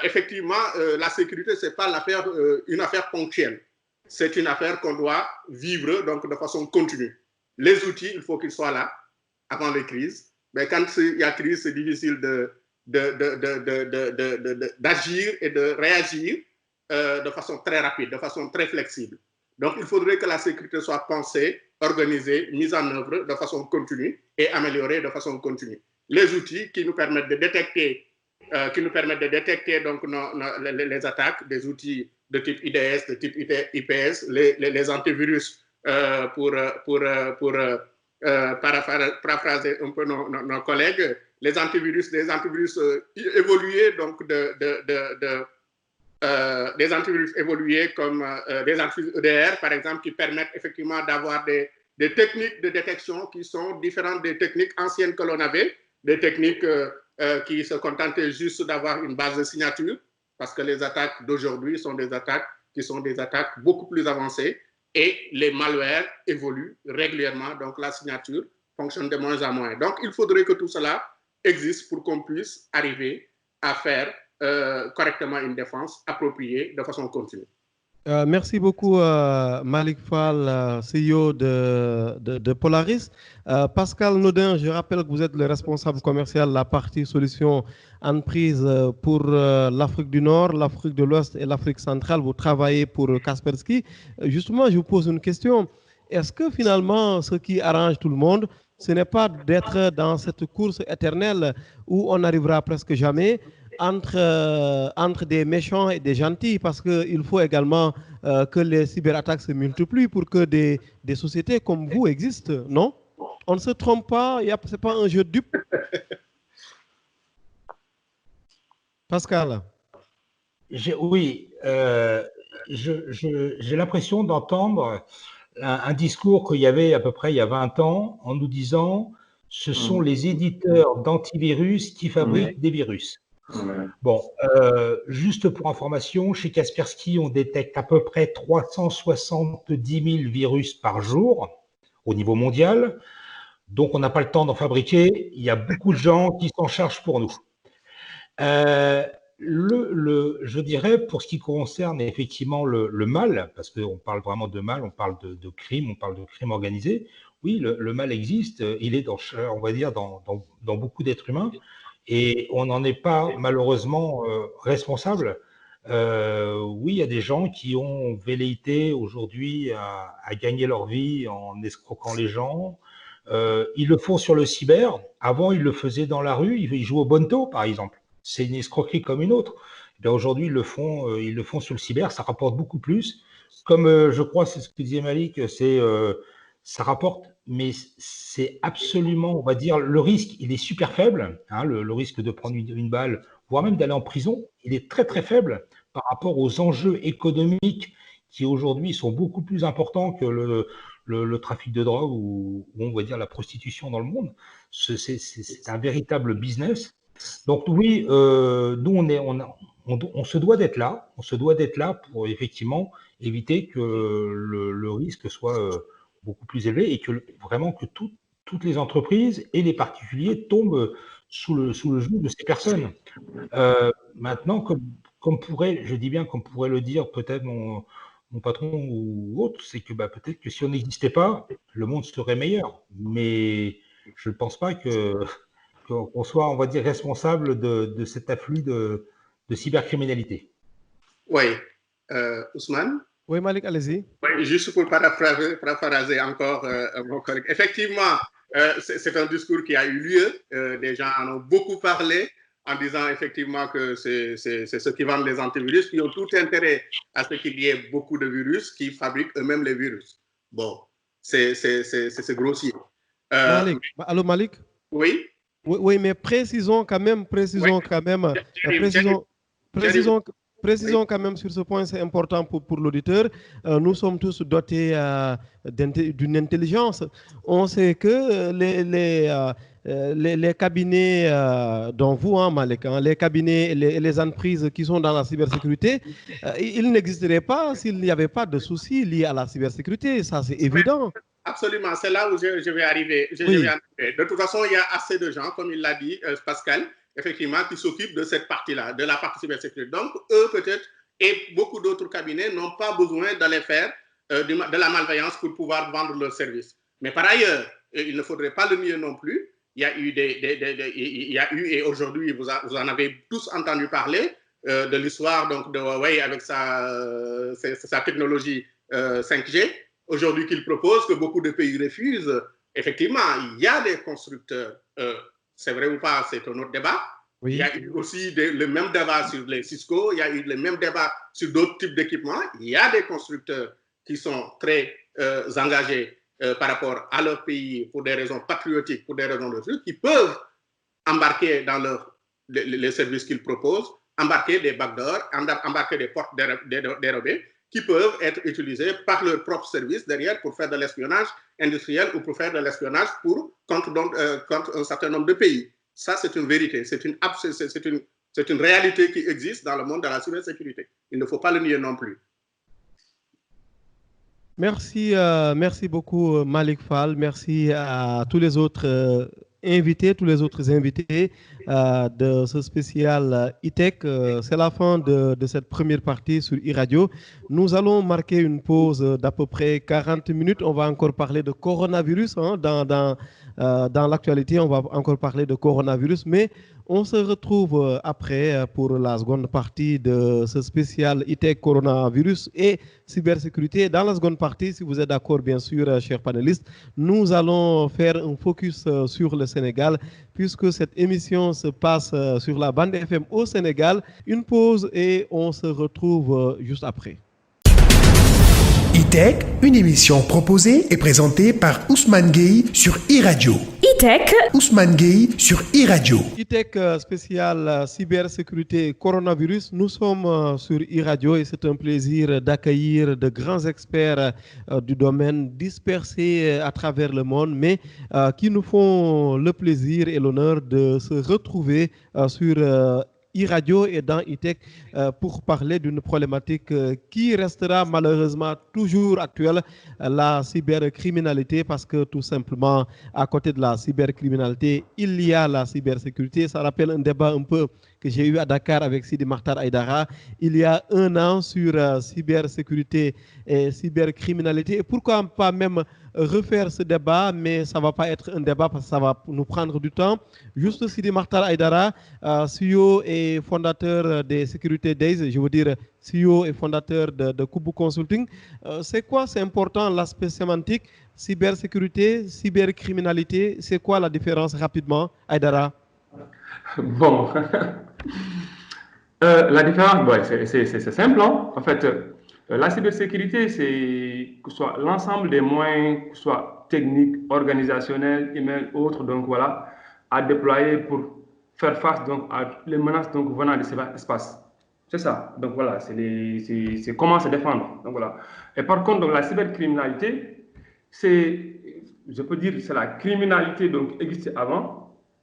Effectivement, la sécurité, ce n'est pas une affaire ponctuelle. C'est une affaire qu'on doit vivre donc, de façon continue. Les outils, il faut qu'ils soient là avant les crises. Mais quand il y a crise, c'est difficile d'agir et de réagir de façon très rapide, de façon très flexible. Donc, il faudrait que la sécurité soit pensée, organisée, mise en œuvre de façon continue et améliorée de façon continue. Les outils qui nous permettent de détecter qui nous permettent de détecter donc les attaques, des outils de type IDS, de type IPS, les antivirus pour paraphraser un peu nos collègues, des antivirus évolués, donc des antivirus évolués comme des antivirus EDR, par exemple, qui permettent effectivement d'avoir des techniques de détection qui sont différentes des techniques anciennes que l'on avait, des techniques qui se contentaient juste d'avoir une base de signature, parce que les attaques d'aujourd'hui sont des attaques beaucoup plus avancées et les malwares évoluent régulièrement, donc la signature fonctionne de moins en moins. Donc, il faudrait que tout cela existe pour qu'on puisse arriver à faire correctement une défense appropriée de façon continue. Merci beaucoup, Malik Fall, CEO de Polaris. Pascal Nodin, je rappelle que vous êtes le responsable commercial de la partie solutions entreprise pour l'Afrique du Nord, l'Afrique de l'Ouest et l'Afrique centrale. Vous travaillez pour Kaspersky. Justement, je vous pose une question. Est-ce que finalement, ce qui arrange tout le monde, ce n'est pas d'être dans cette course éternelle où on n'arrivera presque jamais entre des méchants et des gentils, parce qu'il faut également que les cyberattaques se multiplient pour que des sociétés comme vous existent, non? On ne se trompe pas, ce n'est pas un jeu de dupes. Pascal? Oui, j'ai l'impression d'entendre un discours qu'il y avait à peu près il y a 20 ans en nous disant ce sont les éditeurs d'antivirus qui fabriquent des virus. Bon, juste pour information, chez Kaspersky, on détecte à peu près 370 000 virus par jour au niveau mondial. Donc, on n'a pas le temps d'en fabriquer. Il y a beaucoup de gens qui s'en chargent pour nous. Je dirais, pour ce qui concerne effectivement le mal, parce qu'on parle vraiment de mal, on parle de crime, on parle de crime organisé. Oui, le mal existe. Il est on va dire, dans beaucoup d'êtres humains. Et on n'en est pas malheureusement responsable. Oui, il y a des gens qui ont velléité aujourd'hui à gagner leur vie en escroquant les gens. Ils le font sur le cyber. Avant, ils le faisaient dans la rue. Ils jouent au bonneteau, par exemple. C'est une escroquerie comme une autre. Aujourd'hui, ils le font sur le cyber. Ça rapporte beaucoup plus. Comme je crois, c'est ce que disait Malik, ça rapporte, mais c'est absolument, on va dire, le risque, il est super faible, hein, le risque de prendre une balle, voire même d'aller en prison, il est très très faible par rapport aux enjeux économiques qui aujourd'hui sont beaucoup plus importants que le trafic de drogue ou on va dire la prostitution dans le monde. C'est un véritable business. Donc oui, nous on se doit d'être là, pour effectivement éviter que le risque soit beaucoup plus élevé et que vraiment que toutes les entreprises et les particuliers tombent sous le joug de ces personnes. Maintenant, comme pourrait le dire peut-être mon patron ou autre, c'est que peut-être que si on n'existait pas, le monde serait meilleur. Mais je ne pense pas qu'on soit, on va dire, responsable de cet afflux de cybercriminalité. Oui. Ousmane? Oui, Malik, allez-y. Oui, juste pour paraphraser encore mon collègue. Effectivement, c'est un discours qui a eu lieu. Des gens en ont beaucoup parlé en disant effectivement que c'est ceux qui vendent les antivirus qui ont tout intérêt à ce qu'il y ait beaucoup de virus qui fabriquent eux-mêmes les virus. Bon, c'est grossier. Malik, allô Malik? Oui? Oui, mais précisons quand même, Précisons quand même sur ce point, c'est important pour l'auditeur. Nous sommes tous dotés d'une intelligence. On sait que les cabinets dont vous, Malik, les cabinets et les entreprises qui sont dans la cybersécurité, ils n'existeraient pas s'il n'y avait pas de soucis liés à la cybersécurité. Ça, c'est évident. Absolument, c'est là où je vais arriver. De toute façon, il y a assez de gens, comme il l'a dit, Pascal, effectivement, qui s'occupent de cette partie-là, de la partie cybersécurité. Donc, eux, peut-être, et beaucoup d'autres cabinets n'ont pas besoin d'aller faire de la malveillance pour pouvoir vendre leurs services. Mais par ailleurs, il ne faudrait pas le nier non plus. Il y a eu, et aujourd'hui, vous en avez tous entendu parler, de l'histoire donc, de Huawei avec sa technologie 5G, aujourd'hui qu'il propose, que beaucoup de pays refusent. Effectivement, il y a des constructeurs, c'est vrai ou pas, c'est un autre débat, Oui. Il y a eu aussi le même débat sur les Cisco, il y a eu le même débat sur d'autres types d'équipements. Il y a des constructeurs qui sont très engagés par rapport à leur pays pour des raisons patriotiques, pour des raisons de trucs, qui peuvent embarquer dans les services qu'ils proposent, embarquer des backdoors, embarquer des portes dérobées qui peuvent être utilisées par leurs propres services derrière pour faire de l'espionnage industriel ou pour faire de l'espionnage contre un certain nombre de pays. Ça, c'est une vérité, c'est une réalité qui existe dans le monde de la cybersécurité. Il ne faut pas le nier non plus. Merci, merci beaucoup Malick Fall, merci à tous les autres invités de ce spécial e-tech. C'est la fin de cette première partie sur e-radio. Nous allons marquer une pause d'à peu près 40 minutes. On va encore parler de coronavirus. Dans l'actualité, on va encore parler de coronavirus, mais on se retrouve après pour la seconde partie de ce spécial e-tech coronavirus et cybersécurité. Dans la seconde partie, si vous êtes d'accord, bien sûr, chers panélistes, nous allons faire un focus sur le Sénégal, puisque cette émission se passe sur la bande FM au Sénégal. Une pause et on se retrouve juste après. e-tech, une émission proposée et présentée par Ousmane Gueye sur e-radio. e-tech, Ousmane Gueye sur e-radio. e-tech spécial cybersécurité coronavirus. Nous sommes sur e-radio et c'est un plaisir d'accueillir de grands experts du domaine dispersés à travers le monde, mais qui nous font le plaisir et l'honneur de se retrouver sur e-radio et dans e-tech pour parler d'une problématique qui restera malheureusement toujours actuelle, la cybercriminalité, parce que tout simplement à côté de la cybercriminalité, il y a la cybersécurité. Ça rappelle un débat un peu que j'ai eu à Dakar avec Sidi Makhtar Aïdara il y a un an sur cybersécurité et cybercriminalité. Et pourquoi pas même refaire ce débat, mais ça ne va pas être un débat parce que ça va nous prendre du temps. Juste Sidi Makhtar Aïdara, CEO et fondateur des Security Days, je veux dire CEO et fondateur de Kubu Consulting. C'est quoi, c'est important, l'aspect sémantique, cybersécurité, cybercriminalité, c'est quoi la différence rapidement, Aïdara? Bon, la différence, ouais, c'est simple. Hein. En fait, la cybersécurité, c'est que ce soit l'ensemble des moyens, que ce soit techniques, organisationnels, email, autres, donc voilà, à déployer pour faire face donc à les menaces donc venant de cyberespace. C'est ça. Donc voilà, c'est comment se défendre. Donc voilà. Et par contre, donc la cybercriminalité, je peux dire, c'est la criminalité donc existait avant,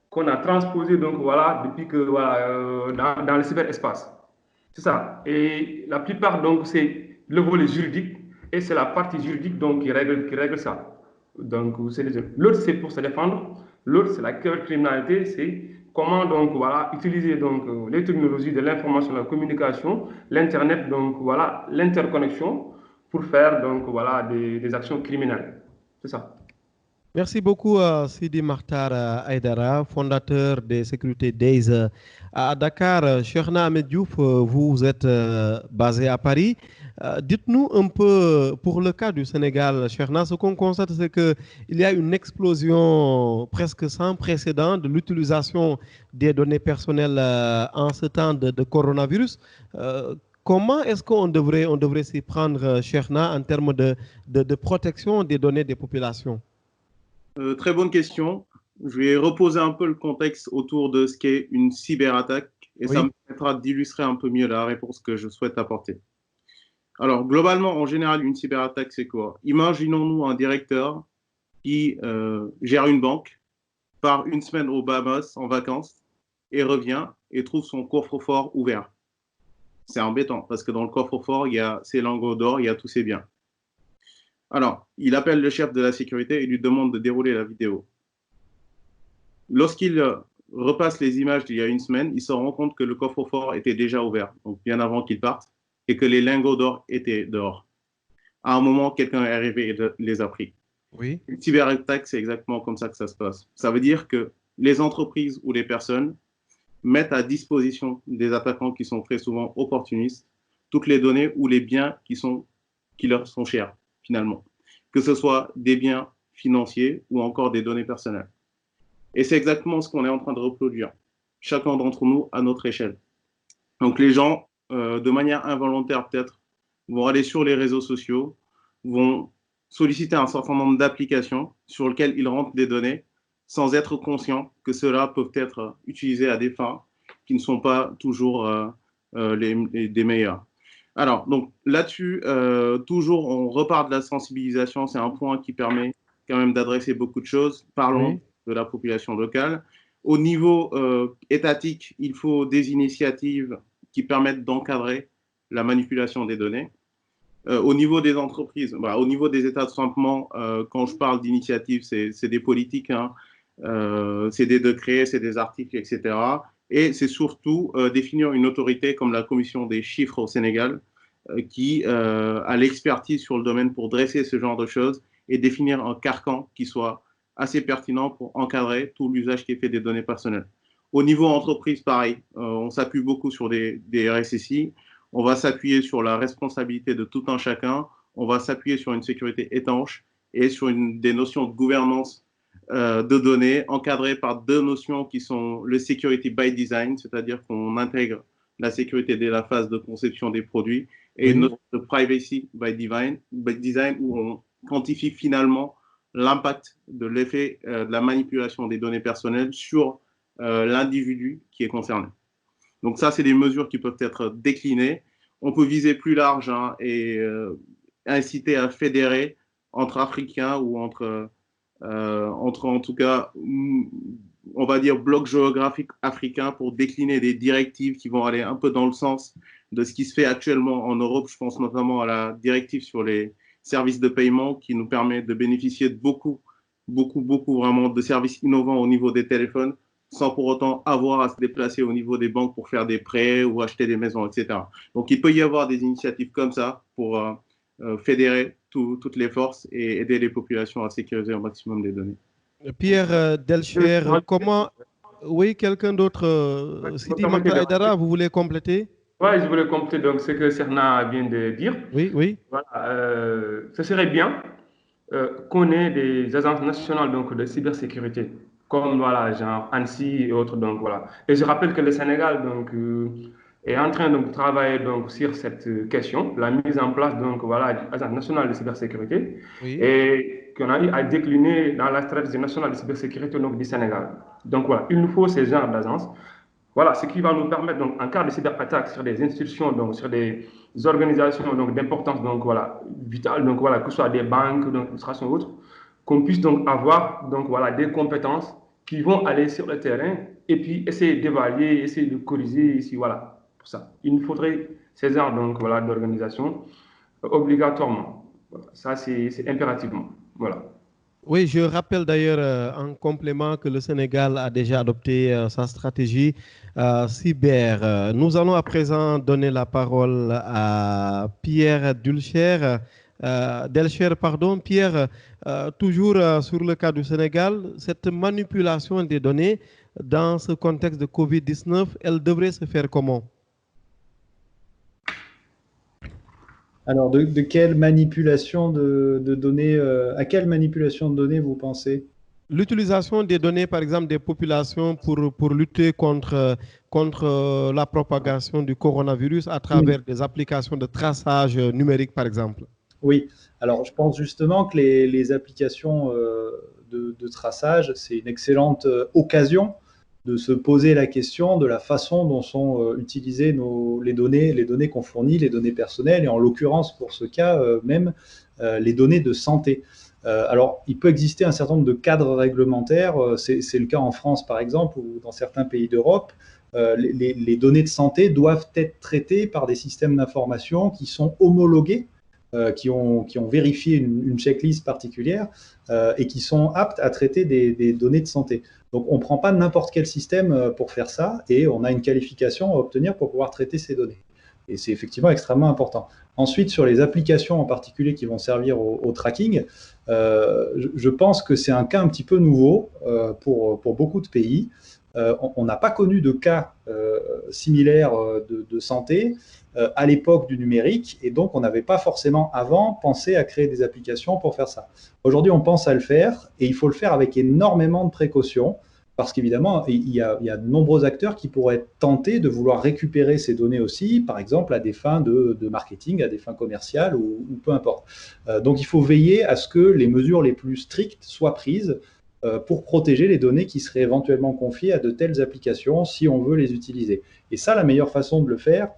qu'on a transposé donc voilà depuis que voilà dans le cyberespace. C'est ça. Et la plupart donc c'est le volet juridique et c'est la partie juridique donc qui règle ça. Donc c'est les deux. L'autre c'est pour se défendre. L'autre c'est la criminalité, c'est comment donc voilà utiliser donc les technologies de l'information, de la communication, l'internet donc voilà l'interconnexion pour faire donc voilà des actions criminelles. C'est ça. Merci beaucoup Sidi Makhtar Aïdara, fondateur des Security Days à Dakar. Cheikhna Ahmed Diouf, vous êtes basé à Paris. Dites-nous un peu, pour le cas du Sénégal, Cheikhna, ce qu'on constate, c'est qu'il y a une explosion presque sans précédent de l'utilisation des données personnelles en ce temps de coronavirus. Comment est-ce qu'on devrait s'y prendre, Cheikhna, en termes de protection des données des populations? Très bonne question. Je vais reposer un peu le contexte autour de ce qu'est une cyberattaque et ça me permettra d'illustrer un peu mieux la réponse que je souhaite apporter. Alors, globalement, en général, une cyberattaque, c'est quoi? Imaginons-nous un directeur qui gère une banque, part une semaine aux Bahamas en vacances et revient et trouve son coffre-fort ouvert. C'est embêtant parce que dans le coffre-fort, il y a ses lingots d'or, il y a tous ses biens. Alors, il appelle le chef de la sécurité et lui demande de dérouler la vidéo. Lorsqu'il repasse les images d'il y a une semaine, il se rend compte que le coffre-fort était déjà ouvert, donc bien avant qu'il parte, et que les lingots d'or étaient dehors. À un moment, quelqu'un est arrivé et les a pris. Oui. Une cyberattaque, c'est exactement comme ça que ça se passe. Ça veut dire que les entreprises ou les personnes mettent à disposition des attaquants qui sont très souvent opportunistes toutes les données ou les biens qui leur sont chers, finalement, que ce soit des biens financiers ou encore des données personnelles. Et c'est exactement ce qu'on est en train de reproduire. chacun d'entre nous à notre échelle. Donc les gens, de manière involontaire peut-être, vont aller sur les réseaux sociaux, vont solliciter un certain nombre d'applications sur lesquelles ils rentrent des données sans être conscients que cela peut être utilisé à des fins qui ne sont pas toujours des meilleures. Alors, donc là-dessus, toujours, on repart de la sensibilisation. C'est un point qui permet quand même d'adresser beaucoup de choses. Parlons de la population locale. Au niveau étatique, il faut des initiatives qui permettent d'encadrer la manipulation des données. Au niveau des entreprises, au niveau des États, tout simplement, quand je parle d'initiatives, c'est des politiques, hein, c'est des décrets, c'est des articles, etc. Et c'est surtout définir une autorité comme la Commission des chiffres au Sénégal, qui a l'expertise sur le domaine pour dresser ce genre de choses et définir un carcan qui soit assez pertinent pour encadrer tout l'usage qui est fait des données personnelles. Au niveau entreprise, pareil, on s'appuie beaucoup sur des RSSI. On va s'appuyer sur la responsabilité de tout un chacun. On va s'appuyer sur une sécurité étanche et sur des notions de gouvernance de données encadrées par deux notions qui sont le security by design, c'est-à-dire qu'on intègre la sécurité dès la phase de conception des produits, et une notion de privacy by design où on quantifie finalement l'impact de l'effet de la manipulation des données personnelles sur l'individu qui est concerné. Donc ça, c'est des mesures qui peuvent être déclinées. On peut viser plus large, hein, et inciter à fédérer entre Africains ou entre en tout cas, on va dire, blocs géographiques africains pour décliner des directives qui vont aller un peu dans le sens de ce qui se fait actuellement en Europe. Je pense notamment à la directive sur les services de paiement qui nous permet de bénéficier de beaucoup vraiment de services innovants au niveau des téléphones, sans pour autant avoir à se déplacer au niveau des banques pour faire des prêts ou acheter des maisons, etc. Donc, il peut y avoir des initiatives comme ça pour fédérer toutes les forces et aider les populations à sécuriser au maximum les données. Pierre Delcher, comment... Oui, quelqu'un d'autre, Sidi Makta Aidara, vous voulez compléter? Oui, je voulais compléter donc, ce que Serna vient de dire. Oui. Voilà, ce serait bien qu'on ait des agences nationales donc, de cybersécurité, comme voilà, genre ANSSI et autres. Donc, voilà. Et je rappelle que le Sénégal donc, est en train de travailler donc, sur cette question, la mise en place donc, voilà, d'une agence nationale de cybersécurité, et qu'on a eu à décliner dans la stratégie nationale de cybersécurité donc, du Sénégal. Donc voilà, il nous faut ces genres d'agences. Voilà, ce qui va nous permettre, donc, en cas de cyberattaque sur des institutions, donc, sur des organisations d'importance voilà, vitale, donc, voilà, que ce soit des banques, d'administration ou autres, qu'on puisse donc avoir donc, voilà, des compétences qui vont aller sur le terrain et puis essayer d'évaluer, essayer de corriger ici, voilà, pour ça. Il nous faudrait ces genres donc, voilà, d'organisation obligatoirement. Voilà, ça, c'est impérativement. Voilà. Oui, je rappelle d'ailleurs en complément que le Sénégal a déjà adopté sa stratégie cyber. Nous allons à présent donner la parole à Pierre Delcher. Pierre, toujours sur le cas du Sénégal, cette manipulation des données dans ce contexte de Covid-19, elle devrait se faire comment? Alors, de quelle manipulation de données, à quelle manipulation de données vous pensez? L'utilisation des données, par exemple, des populations pour lutter contre la propagation du coronavirus à travers des applications de traçage numérique, par exemple. Oui, alors je pense justement que les applications de traçage, c'est une excellente occasion de se poser la question de la façon dont sont utilisées les données qu'on fournit, les données personnelles, et en l'occurrence, pour ce cas, même les données de santé. Alors, il peut exister un certain nombre de cadres réglementaires, c'est le cas en France, par exemple, ou dans certains pays d'Europe. Les données de santé doivent être traitées par des systèmes d'information qui sont homologués, qui ont vérifié une checklist particulière et qui sont aptes à traiter des données de santé. Donc, on ne prend pas n'importe quel système pour faire ça, et on a une qualification à obtenir pour pouvoir traiter ces données. Et c'est effectivement extrêmement important. Ensuite, sur les applications en particulier qui vont servir au tracking, je pense que c'est un cas un petit peu nouveau pour beaucoup de pays. On n'a pas connu de cas similaires de santé à l'époque du numérique, et donc on n'avait pas forcément avant pensé à créer des applications pour faire ça. Aujourd'hui, on pense à le faire, et il faut le faire avec énormément de précautions. parce qu'évidemment, il y a de nombreux acteurs qui pourraient être tentés de vouloir récupérer ces données aussi, par exemple à des fins de marketing, à des fins commerciales ou peu importe. Donc il faut veiller à ce que les mesures les plus strictes soient prises pour protéger les données qui seraient éventuellement confiées à de telles applications si on veut les utiliser. Et ça, la meilleure façon de le faire,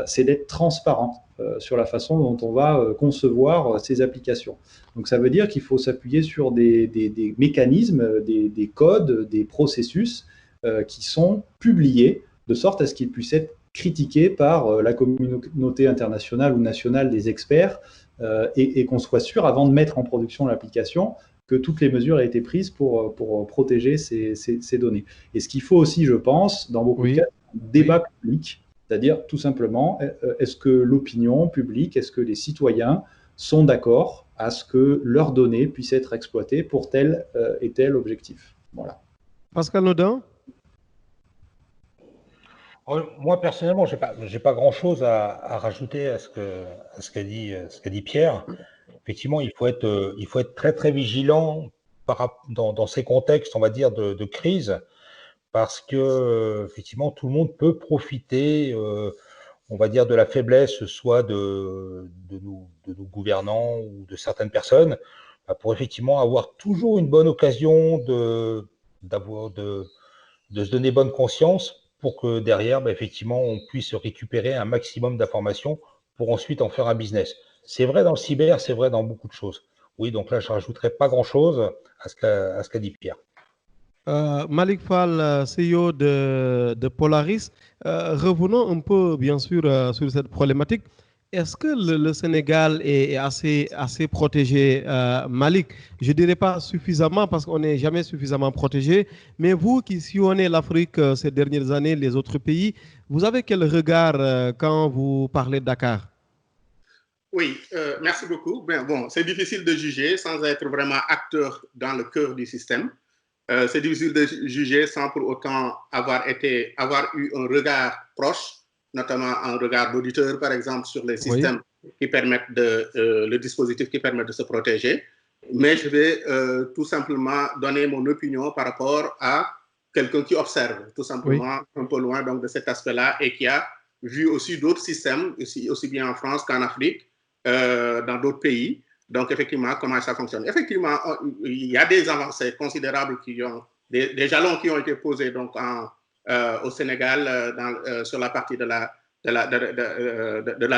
c'est d'être transparent sur la façon dont on va concevoir ces applications. Donc ça veut dire qu'il faut s'appuyer sur des mécanismes, des codes, des processus qui sont publiés de sorte à ce qu'ils puissent être critiqués par la communauté internationale ou nationale des experts et qu'on soit sûr, avant de mettre en production l'application, que toutes les mesures aient été prises pour protéger ces données. Et ce qu'il faut aussi, je pense, dans beaucoup de cas, un débat public, c'est-à-dire tout simplement, est-ce que l'opinion publique, est-ce que les citoyens sont d'accord à ce que leurs données puissent être exploitées pour tel et tel objectif. Voilà. Pascal Nodin? Moi, personnellement, je n'ai pas grand-chose à rajouter à ce qu'a dit Pierre. Effectivement, il faut être très, très vigilant dans ces contextes, on va dire, de crise, parce que, effectivement, tout le monde peut profiter, on va dire, de la faiblesse, soit de nos gouvernants ou de certaines personnes, pour effectivement avoir toujours une bonne occasion de se donner bonne conscience pour que derrière, effectivement, on puisse récupérer un maximum d'informations pour ensuite en faire un business. C'est vrai dans le cyber, c'est vrai dans beaucoup de choses. Oui, donc là, je ne rajouterai pas grand-chose à ce qu'a dit Pierre. Malik Fall, CEO de Polaris, revenons un peu, bien sûr, sur cette problématique. Est-ce que le Sénégal est assez protégé, Malik? Je ne dirais pas suffisamment parce qu'on n'est jamais suffisamment protégé, mais vous qui sillonnez l'Afrique ces dernières années, les autres pays, vous avez quel regard quand vous parlez de Dakar? Oui, merci beaucoup. Bon, c'est difficile de juger sans être vraiment acteur dans le cœur du système. C'est difficile de juger sans pour autant avoir eu un regard proche, notamment un regard d'auditeur, par exemple, sur les systèmes qui permettent le dispositif qui permet de se protéger. Mais je vais tout simplement donner mon opinion par rapport à quelqu'un qui observe, tout simplement, un peu loin donc, de cet aspect-là et qui a vu aussi d'autres systèmes, aussi bien en France qu'en Afrique, dans d'autres pays. Donc, effectivement, comment ça fonctionne. Effectivement, il y a des avancées considérables des jalons qui ont été posés donc, au Sénégal sur la partie de la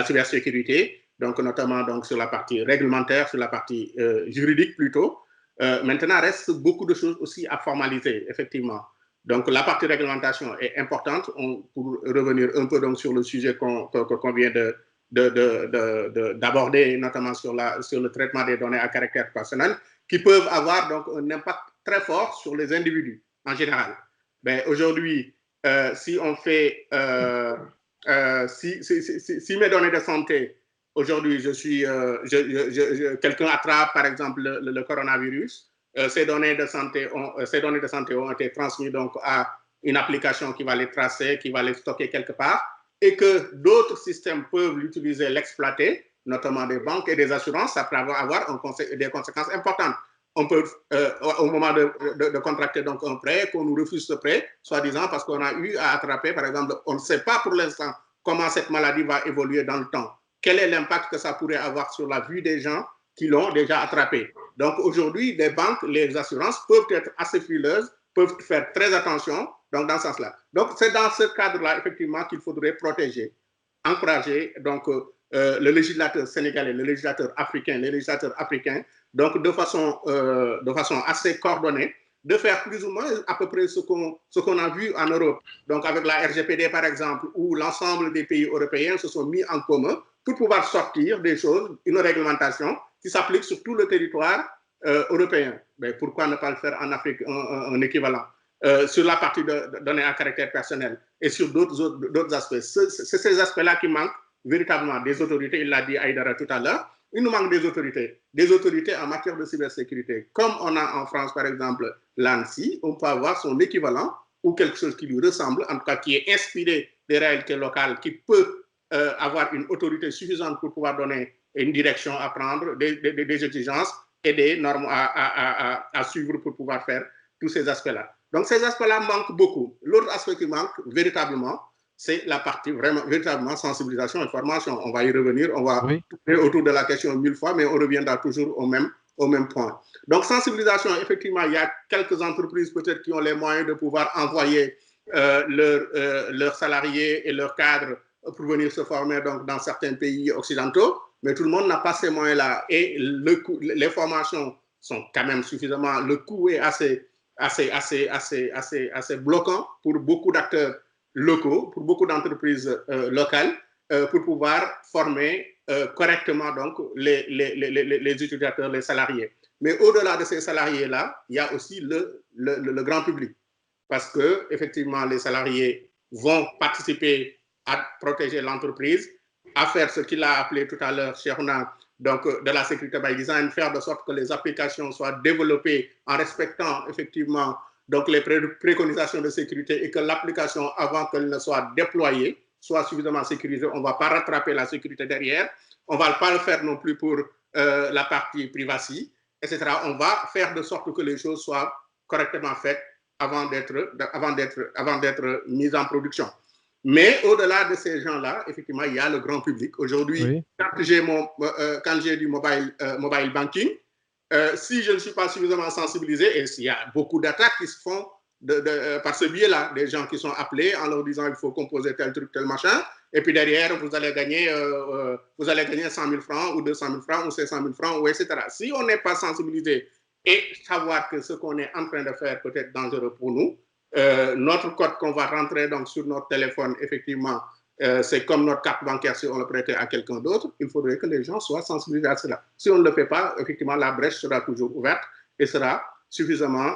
cybersécurité, donc notamment donc, sur la partie réglementaire, sur la partie juridique plutôt. Maintenant, reste beaucoup de choses aussi à formaliser, effectivement. Donc, la partie réglementation est importante. Pour revenir un peu donc, sur le sujet qu'on vient d'aborder, notamment sur le traitement des données à caractère personnel, qui peuvent avoir donc un impact très fort sur les individus en général. Aujourd'hui, si on fait, si mes données de santé, aujourd'hui, quelqu'un attrape par exemple le coronavirus, ces données de santé ont été transmises donc à une application qui va les tracer, qui va les stocker quelque part, et que d'autres systèmes peuvent l'utiliser, l'exploiter, notamment des banques et des assurances, ça peut avoir des conséquences importantes. On peut, au moment de contracter donc un prêt, qu'on nous refuse ce prêt, soi-disant parce qu'on a eu à attraper, par exemple, on ne sait pas pour l'instant comment cette maladie va évoluer dans le temps. Quel est l'impact que ça pourrait avoir sur la vue des gens qui l'ont déjà attrapé? Donc aujourd'hui, les banques, les assurances peuvent être assez frileuses, peuvent faire très attention, donc dans ce sens-là. Donc c'est dans ce cadre-là, effectivement, qu'il faudrait protéger, encourager donc, le législateur sénégalais, le législateur africain, les législateurs africains, donc de façon assez coordonnée, de faire plus ou moins à peu près ce qu'on a vu en Europe. Donc avec la RGPD, par exemple, où l'ensemble des pays européens se sont mis en commun pour pouvoir sortir des choses, une réglementation qui s'applique sur tout le territoire européen. Mais pourquoi ne pas le faire en Afrique, un équivalent sur la partie de données à caractère personnel et sur d'autres aspects. C'est ces aspects-là qui manquent véritablement des autorités. Il l'a dit Aïdara tout à l'heure. Il nous manque des autorités en matière de cybersécurité. Comme on a en France, par exemple, l'ANSSI, on peut avoir son équivalent ou quelque chose qui lui ressemble, en tout cas qui est inspiré des réalités locales, qui peut avoir une autorité suffisante pour pouvoir donner une direction à prendre, des exigences et des normes à suivre pour pouvoir faire tous ces aspects-là. Donc, ces aspects-là manquent beaucoup. L'autre aspect qui manque véritablement, c'est la partie véritablement sensibilisation et formation. On va y revenir, on va tourner autour de la question 1000 fois, mais on reviendra toujours au même point. Donc, sensibilisation, effectivement, il y a quelques entreprises peut-être qui ont les moyens de pouvoir envoyer leurs salariés et leurs cadres pour venir se former donc, dans certains pays occidentaux, mais tout le monde n'a pas ces moyens-là. Et les formations sont quand même suffisamment... Le coût est assez bloquant pour beaucoup d'acteurs locaux, pour beaucoup d'entreprises locales, pour pouvoir former correctement donc, les utilisateurs, les salariés. Mais au-delà de ces salariés-là, il y a aussi le grand public. Parce que, effectivement, les salariés vont participer à protéger l'entreprise, à faire ce qu'il a appelé tout à l'heure, Cheikhouna, donc de la sécurité by design, faire de sorte que les applications soient développées en respectant effectivement donc les préconisations de sécurité et que l'application, avant qu'elle ne soit déployée, soit suffisamment sécurisée. On ne va pas rattraper la sécurité derrière. On ne va pas le faire non plus pour la partie privacy, etc. On va faire de sorte que les choses soient correctement faites avant d'être mises en production. Mais au-delà de ces gens-là, effectivement, il y a le grand public. Aujourd'hui, quand j'ai du mobile banking, si je ne suis pas suffisamment sensibilisé, et s'il y a beaucoup d'attaques qui se font par ce biais-là, des gens qui sont appelés en leur disant il faut composer tel truc, tel machin, et puis derrière, vous allez gagner 100 000 francs ou 200 000 francs ou 500 000 francs, ou etc. Si on n'est pas sensibilisé et savoir que ce qu'on est en train de faire peut être dangereux pour nous, notre code qu'on va rentrer donc, sur notre téléphone, effectivement, c'est comme notre carte bancaire si on le prêtait à quelqu'un d'autre, il faudrait que les gens soient sensibilisés à cela. Si on ne le fait pas, effectivement, la brèche sera toujours ouverte et sera suffisamment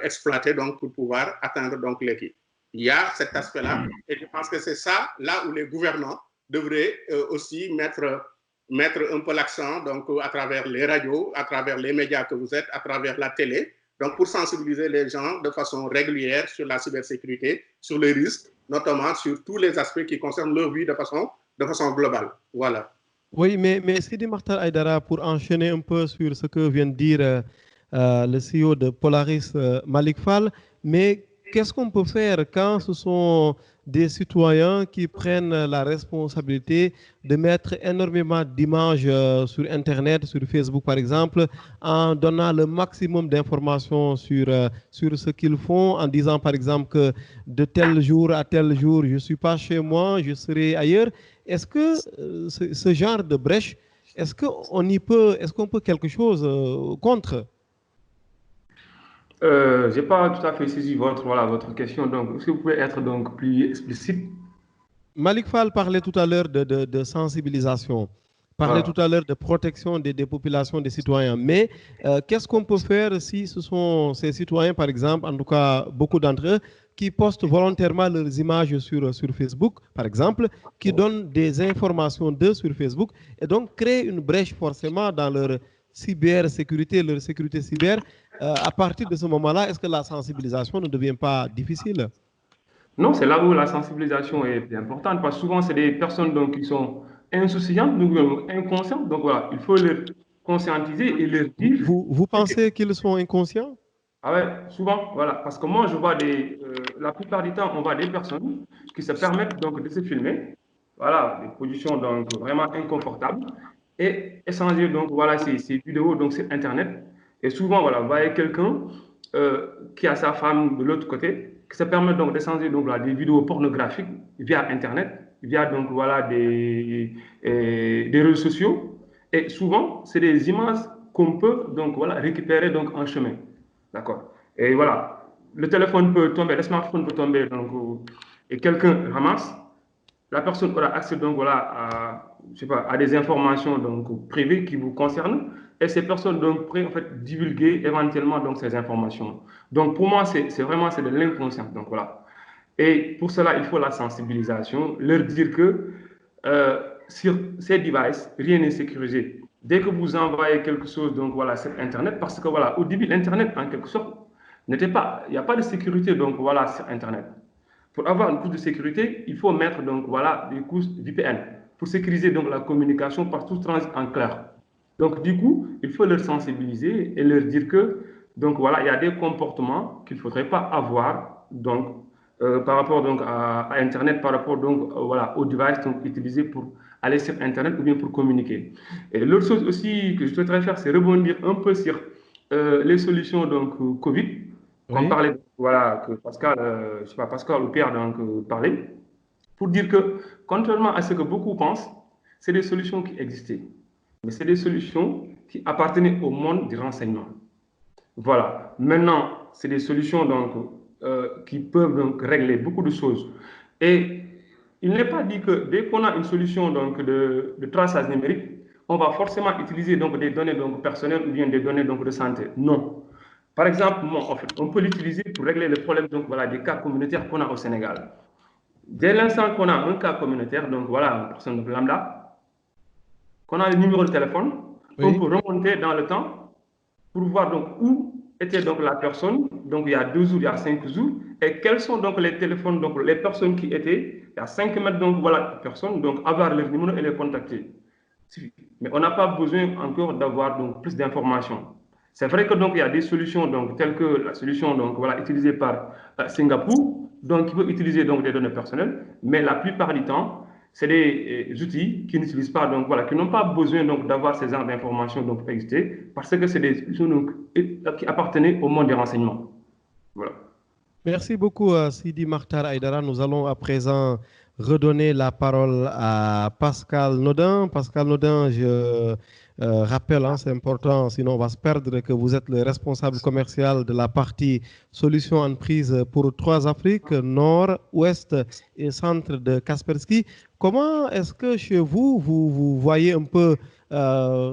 exploitée donc, pour pouvoir atteindre donc, l'équipe. Il y a cet aspect-là et je pense que c'est ça, là où les gouvernants devraient aussi mettre un peu l'accent donc, à travers les radios, à travers les médias que vous êtes, à travers la télé, donc pour sensibiliser les gens de façon régulière sur la cybersécurité, sur les risques, notamment sur tous les aspects qui concernent leur vie de façon globale. Voilà. Oui, mais Sidi Martal Aïdara, pour enchaîner un peu sur ce que vient de dire le CEO de Polaris, Malik Fall, mais qu'est-ce qu'on peut faire quand ce sont des citoyens qui prennent la responsabilité de mettre énormément d'images sur Internet, sur Facebook par exemple, en donnant le maximum d'informations sur ce qu'ils font, en disant par exemple que de tel jour à tel jour, je ne suis pas chez moi, je serai ailleurs. Est-ce que ce genre de brèche, est-ce qu'on peut quelque chose contre? Je n'ai pas tout à fait saisi votre question. Donc, est-ce que vous pouvez être donc plus explicite? Malik Fall parlait tout à l'heure de sensibilisation, parlait tout à l'heure de protection des populations, des citoyens. Mais qu'est-ce qu'on peut faire si ce sont ces citoyens, par exemple, en tout cas beaucoup d'entre eux, qui postent volontairement leurs images sur Facebook, par exemple, qui donnent des informations d'eux sur Facebook, et donc créent une brèche forcément dans leur cybersécurité, leur sécurité cyber. À partir de ce moment-là, est-ce que la sensibilisation ne devient pas difficile? Non, c'est là où la sensibilisation est importante, parce que souvent, c'est des personnes donc, qui sont insouciantes, donc inconscientes. Donc voilà, il faut les conscientiser et leur dire... Vous pensez qu'ils sont inconscients? Ah ouais, souvent, voilà. Parce que moi, je vois la plupart du temps, on voit des personnes qui se permettent donc de se filmer. Voilà, des positions donc vraiment inconfortables. Et échanger donc voilà ces vidéos donc sur Internet. Et souvent, voilà, vous voyez quelqu'un qui a sa femme de l'autre côté, qui se permet donc d'échanger donc des vidéos pornographiques via Internet, via donc voilà des réseaux sociaux. Et souvent, c'est des images qu'on peut donc voilà récupérer donc en chemin. D'accord. Et voilà, le téléphone peut tomber, le smartphone peut tomber, donc, et quelqu'un ramasse. La personne aura accès donc voilà à des informations donc privées qui vous concernent, et ces personnes donc pourraient en fait divulguer éventuellement donc ces informations. Donc pour moi c'est de l'inconscient. Donc voilà. Et pour cela il faut la sensibilisation, leur dire que sur ces devices rien n'est sécurisé. Dès que vous envoyez quelque chose donc voilà sur Internet, parce que voilà au début l'Internet en quelque sorte il n'y a pas de sécurité donc voilà sur Internet. Pour avoir une couche de sécurité, il faut mettre donc voilà des couches VPN pour sécuriser donc la communication par tout transit en clair. Donc du coup, il faut leur sensibiliser et leur dire que Donc voilà, il y a des comportements qu'il ne faudrait pas avoir donc, par rapport donc, à Internet, par rapport donc, voilà, aux devices donc, utilisés pour aller sur Internet ou bien pour communiquer. Et l'autre chose aussi que je souhaiterais faire, c'est rebondir un peu sur les solutions donc, Covid. On parlait, voilà, que Pascal, je sais pas, Pascal ou Pierre donc, parlait, pour dire que, contrairement à ce que beaucoup pensent, c'est des solutions qui existaient. Mais c'est des solutions qui appartenaient au monde du renseignement. Voilà. Maintenant, c'est des solutions donc, qui peuvent donc régler beaucoup de choses. Et il n'est pas dit que dès qu'on a une solution donc, de traçage numérique, on va forcément utiliser donc, des données donc, personnelles ou bien des données donc, de santé. Non. Par exemple, en fait, on peut l'utiliser pour régler le problème donc, voilà, des cas communautaires qu'on a au Sénégal. Dès l'instant qu'on a un cas communautaire, donc voilà, une personne de lambda, qu'on a le numéro de téléphone, on peut remonter dans le temps pour voir donc où était donc la personne, donc il y a 2 jours, il y a 5 jours, et quels sont donc les téléphones, donc les personnes qui étaient, il y a 5 mètres, donc voilà, personnes, donc avoir leur numéro et les contacter. Mais on n'a pas besoin encore d'avoir donc plus d'informations. C'est vrai que donc il y a des solutions donc telles que la solution donc voilà utilisée par Singapour, donc qui peut utiliser donc des données personnelles, mais la plupart du temps c'est des outils qui n'utilisent pas donc voilà qui n'ont pas besoin donc d'avoir ces genres d'informations donc pour exister parce que c'est des solutions donc qui appartenaient au monde des renseignements. Voilà. Merci beaucoup Sidi Makhtar Aïdara. Nous allons à présent redonner la parole à Pascal Nodin. Pascal Nodin, je rappelle, c'est important, sinon on va se perdre, que vous êtes le responsable commercial de la partie solutions en prise pour 3 Afriques, Nord, Ouest et Centre de Kaspersky. Comment est-ce que chez vous, vous voyez un peu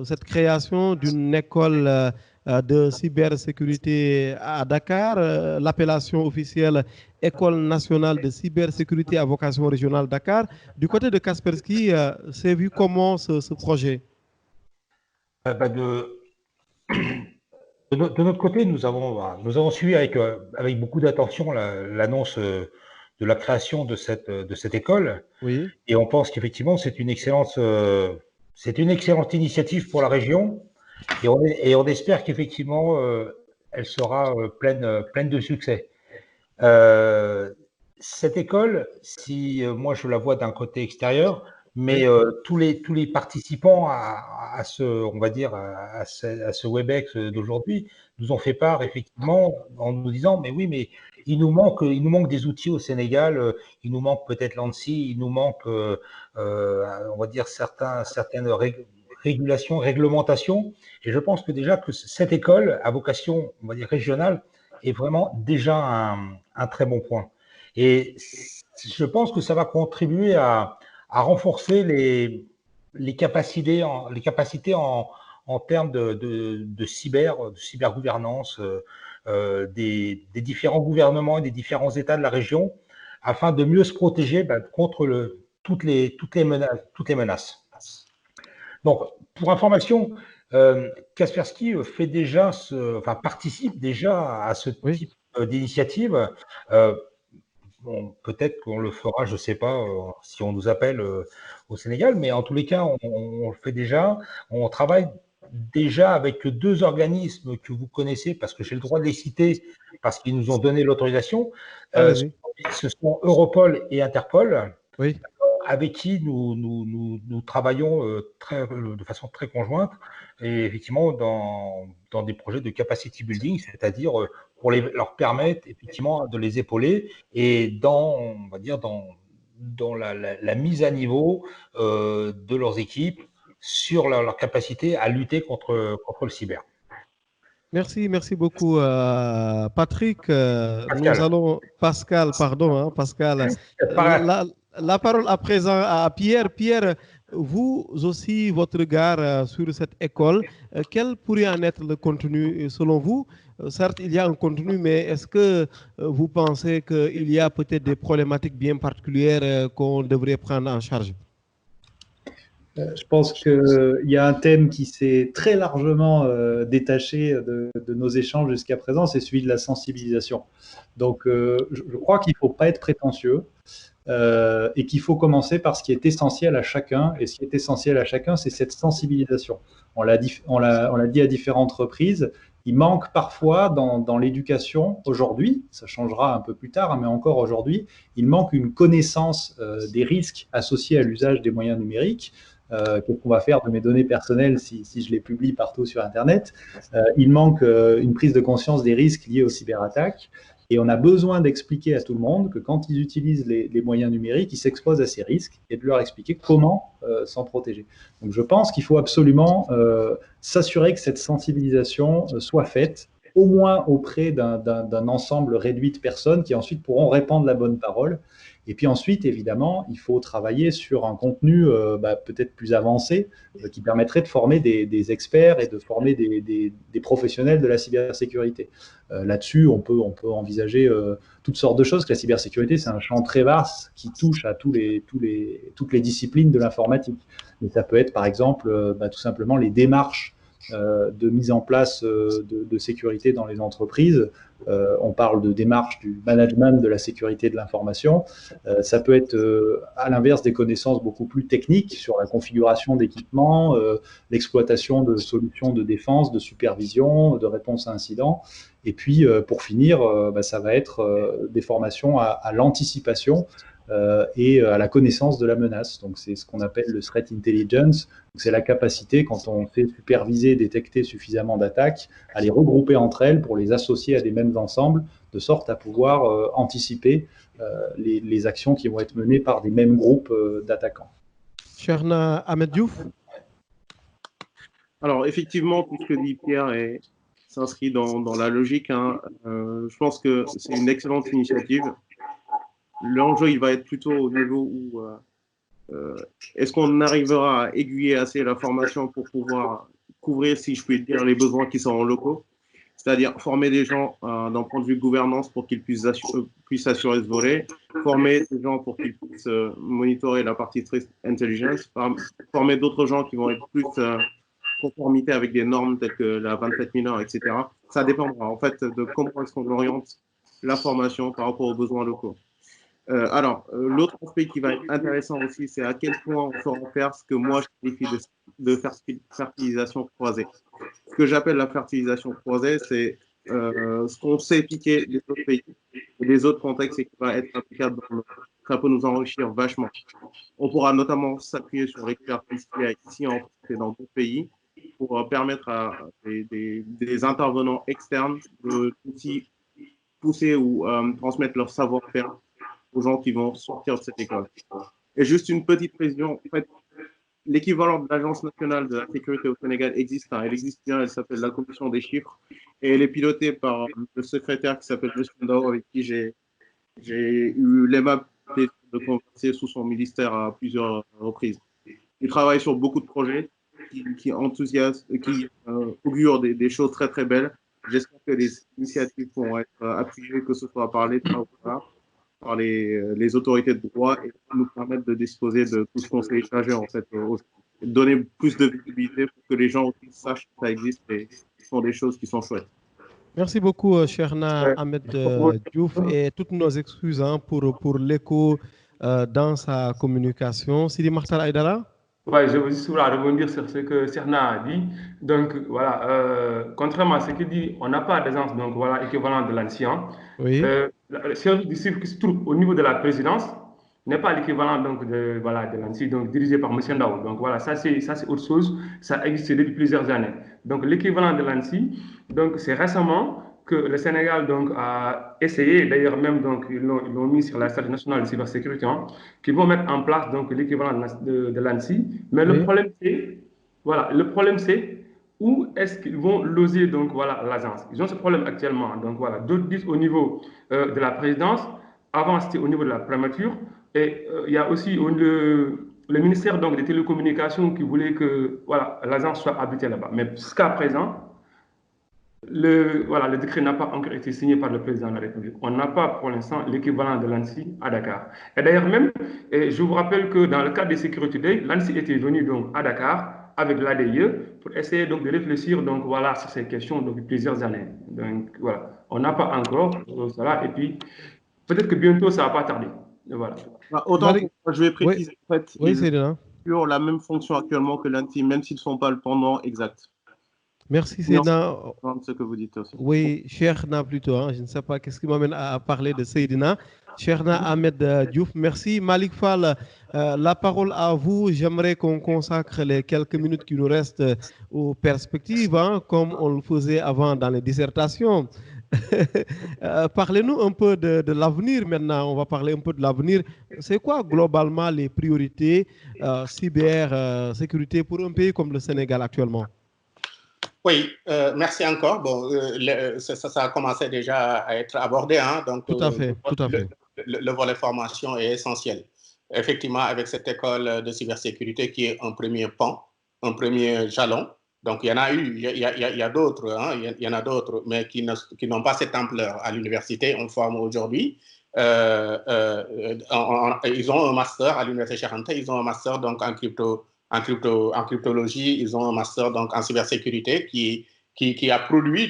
cette création d'une école de cybersécurité à Dakar, l'appellation officielle École nationale de cybersécurité à vocation régionale Dakar. Du côté de Kaspersky, c'est vu comment ce projet? De notre côté, nous avons suivi avec beaucoup d'attention l'annonce de la création de cette école. Oui. Et on pense qu'effectivement, c'est une excellente initiative pour la région. Et on espère qu'effectivement, elle sera pleine de succès. Cette école, moi je la vois d'un côté extérieur, mais tous les participants à ce WebEx d'aujourd'hui nous ont fait part effectivement en nous disant mais oui, mais il nous manque des outils au Sénégal, il nous manque peut-être l'ANSSI, il nous manque on va dire certaines réglementations. Et je pense que déjà que cette école à vocation, on va dire régionale, est vraiment déjà un très bon point. Et je pense que ça va contribuer à renforcer les capacités en termes de cybergouvernance des différents gouvernements et des différents États de la région, afin de mieux se protéger contre toutes les menaces. Donc, pour information, Kaspersky participe déjà à ce type d'initiative. Bon, peut-être qu'on le fera, je ne sais pas si on nous appelle au Sénégal, mais en tous les cas, on le fait déjà. On travaille déjà avec 2 organismes que vous connaissez, parce que j'ai le droit de les citer, parce qu'ils nous ont donné l'autorisation. Ce sont Europol et Interpol, avec qui nous travaillons de façon très conjointe, et effectivement dans des projets de capacity building, c'est-à-dire pour leur permettre effectivement de les épauler et dans la mise à niveau de leurs équipes sur leur capacité à lutter contre le cyber. Merci beaucoup Patrick. Pascal. Pascal. La parole à présent à Pierre. Pierre, vous aussi, votre regard sur cette école, quel pourrait en être le contenu selon vous? Certes, il y a un contenu, mais est-ce que vous pensez qu'il y a peut-être des problématiques bien particulières qu'on devrait prendre en charge? Je pense qu'il y a un thème qui s'est très largement détaché de nos échanges jusqu'à présent, c'est celui de la sensibilisation. Donc, je crois qu'il ne faut pas être prétentieux et qu'il faut commencer par ce qui est essentiel à chacun. Et ce qui est essentiel à chacun, c'est cette sensibilisation. On l'a dit à différentes reprises, Il manque parfois dans l'éducation aujourd'hui, ça changera un peu plus tard, mais encore aujourd'hui, il manque une connaissance des risques associés à l'usage des moyens numériques. Qu'est-ce qu'on va faire de mes données personnelles si je les publie partout sur Internet? Il manque une prise de conscience des risques liés aux cyberattaques. Et on a besoin d'expliquer à tout le monde que quand ils utilisent les moyens numériques, ils s'exposent à ces risques et de leur expliquer comment s'en protéger. Donc je pense qu'il faut absolument s'assurer que cette sensibilisation soit faite, au moins auprès d'un ensemble réduit de personnes qui ensuite pourront répandre la bonne parole. Et puis ensuite, évidemment, il faut travailler sur un contenu peut-être plus avancé qui permettrait de former des experts et de former des professionnels de la cybersécurité. Là-dessus, on peut envisager toutes sortes de choses, que la cybersécurité, c'est un champ très vaste qui touche à toutes les disciplines de l'informatique. Mais ça peut être, par exemple, tout simplement les démarches de mise en place de sécurité dans les entreprises. On parle de démarche du management de la sécurité de l'information. Ça peut être, à l'inverse, des connaissances beaucoup plus techniques sur la configuration d'équipements, l'exploitation de solutions de défense, de supervision, de réponse à incidents. Et puis, pour finir, ça va être des formations à l'anticipation et à la connaissance de la menace. Donc, c'est ce qu'on appelle le threat intelligence. C'est la capacité, quand on fait superviser, détecter suffisamment d'attaques, à les regrouper entre elles pour les associer à des mêmes ensembles, de sorte à pouvoir anticiper les actions qui vont être menées par des mêmes groupes d'attaquants. Cherna Ahmed Diouf. Alors, effectivement, tout ce que dit Pierre s'inscrit dans la logique. Je pense que c'est une excellente initiative. L'enjeu, il va être plutôt au niveau où est-ce qu'on arrivera à aiguiller assez la formation pour pouvoir couvrir, si je puis dire, les besoins qui sont locaux, c'est-à-dire former des gens d'un point de vue gouvernance pour qu'ils puissent assurer ce volet, former des gens pour qu'ils puissent monitorer la partie threat intelligence, former d'autres gens qui vont être plus conformité avec des normes telles que la 27001, etc. Ça dépendra en fait de comment est-ce qu'on oriente la formation par rapport aux besoins locaux. L'autre aspect qui va être intéressant aussi, c'est à quel point on saura faire ce que moi je qualifie de fertilisation croisée. Ce que j'appelle la fertilisation croisée, c'est ce qu'on sait piquer des autres pays et des autres contextes et qui va être applicable dans le... Ça peut nous enrichir vachement. On pourra notamment s'appuyer sur l'expertise qu'il y a ici en France et dans d'autres pays pour permettre à des intervenants externes de pousser ou transmettre leur savoir-faire aux gens qui vont sortir de cette école. Et juste une petite précision, en fait, l'équivalent de l'Agence nationale de la sécurité au Sénégal existe, elle existe bien, elle s'appelle la Commission des chiffres, et elle est pilotée par le secrétaire qui s'appelle M. Ndao, avec qui j'ai eu l'aimable plaisir de converser sous son ministère à plusieurs reprises. Il travaille sur beaucoup de projets qui enthousiasment, qui augurent des choses très très belles. J'espère que les initiatives vont être appuyées, que ce soit par l'État, par les autorités de droit, et nous permettre de disposer de tout ce qu'on s'est échangé en fait, donner plus de visibilité pour que les gens aussi sachent que ça existe et ce sont des choses qui sont chouettes. Merci beaucoup, Cherna Ahmed Diouf, et toutes nos excuses pour l'écho dans sa communication. Sidi Makhtar Aïdara. Oui, je veux juste rebondir sur ce que Cherna a dit. Donc, voilà, contrairement à ce qu'il dit, on n'a pas d'agence donc, voilà, équivalent de l'ancien. Oui. Le service du CIF qui se trouve au niveau de la présidence n'est pas l'équivalent donc, de l'ANSI, donc dirigé par M. Ndao. Donc, voilà, ça c'est autre chose. Ça existe depuis plusieurs années. Donc, l'équivalent de l'ANSI, donc, c'est récemment que le Sénégal donc, a essayé, d'ailleurs même donc, ils l'ont mis sur la stratégie nationale de cybersécurité, qui vont mettre en place donc, l'équivalent de l'ANSI. Mais oui. Le problème c'est où est-ce qu'ils vont loger donc, voilà, l'agence. Ils ont ce problème actuellement. Donc, voilà, d'autres disent au niveau de la présidence, avant c'était au niveau de la primature, et il y a aussi le ministère donc, des télécommunications qui voulait que voilà, l'agence soit habitée là-bas. Mais jusqu'à présent, le décret n'a pas encore été signé par le président de la République. On n'a pas pour l'instant l'équivalent de l'ANSI à Dakar. Et d'ailleurs même, je vous rappelle que dans le cadre des Security Day, l'ANSI était venu donc à Dakar avec l'ADIE pour essayer donc de réfléchir donc voilà sur ces questions depuis plusieurs années. Donc voilà, on n'a pas encore cela et puis peut-être que bientôt ça va pas tarder. Voilà. Autant je vais préciser en fait, oui, c'est sur la même fonction actuellement que l'ANSI, même s'ils ne sont pas le pendant exact. Merci, Seydina. Ce que vous dites aussi. Oui, Cherna plutôt. Hein. Je ne sais pas qu'est-ce qui m'amène à parler de Seydina. Cherna Ahmed Diouf, merci. Malik Fall, la parole à vous. J'aimerais qu'on consacre les quelques minutes qui nous restent aux perspectives, hein, comme on le faisait avant dans les dissertations. Parlez-nous un peu de l'avenir maintenant. On va parler un peu de l'avenir. C'est quoi globalement les priorités cybersécurité pour un pays comme le Sénégal actuellement? Oui, merci encore. Bon, ça a commencé déjà à être abordé. Hein, donc, tout à fait. Le volet formation est essentiel. Effectivement, avec cette école de cybersécurité qui est un premier pan, un premier jalon. Donc, il y en a eu, il y a d'autres, hein, il y en a d'autres, mais qui n'ont pas cette ampleur. À l'université, on forme aujourd'hui. Ils ont un master à l'université Cheikh Anta, ils ont un master donc en cryptologie, ils ont un master donc en cybersécurité qui a produit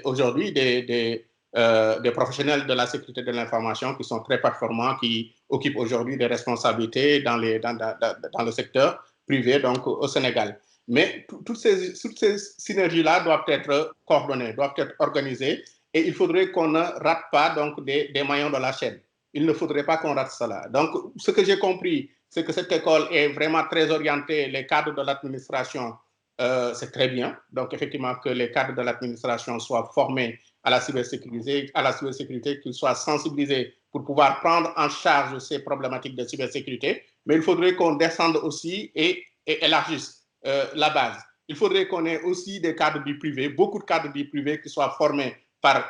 aujourd'hui des professionnels de la sécurité de l'information qui sont très performants, qui occupent aujourd'hui des responsabilités dans le secteur privé donc au Sénégal. Mais toutes ces synergies-là doivent être coordonnées, doivent être organisées, et il faudrait qu'on ne rate pas donc des maillons de la chaîne. Il ne faudrait pas qu'on rate cela. Donc, ce que j'ai compris, c'est que cette école est vraiment très orientée. Les cadres de l'administration, c'est très bien. Donc, effectivement, que les cadres de l'administration soient formés à la cybersécurité, qu'ils soient sensibilisés pour pouvoir prendre en charge ces problématiques de cybersécurité. Mais il faudrait qu'on descende aussi et élargisse la base. Il faudrait qu'on ait aussi des cadres du privé, beaucoup de cadres du privé qui soient formés par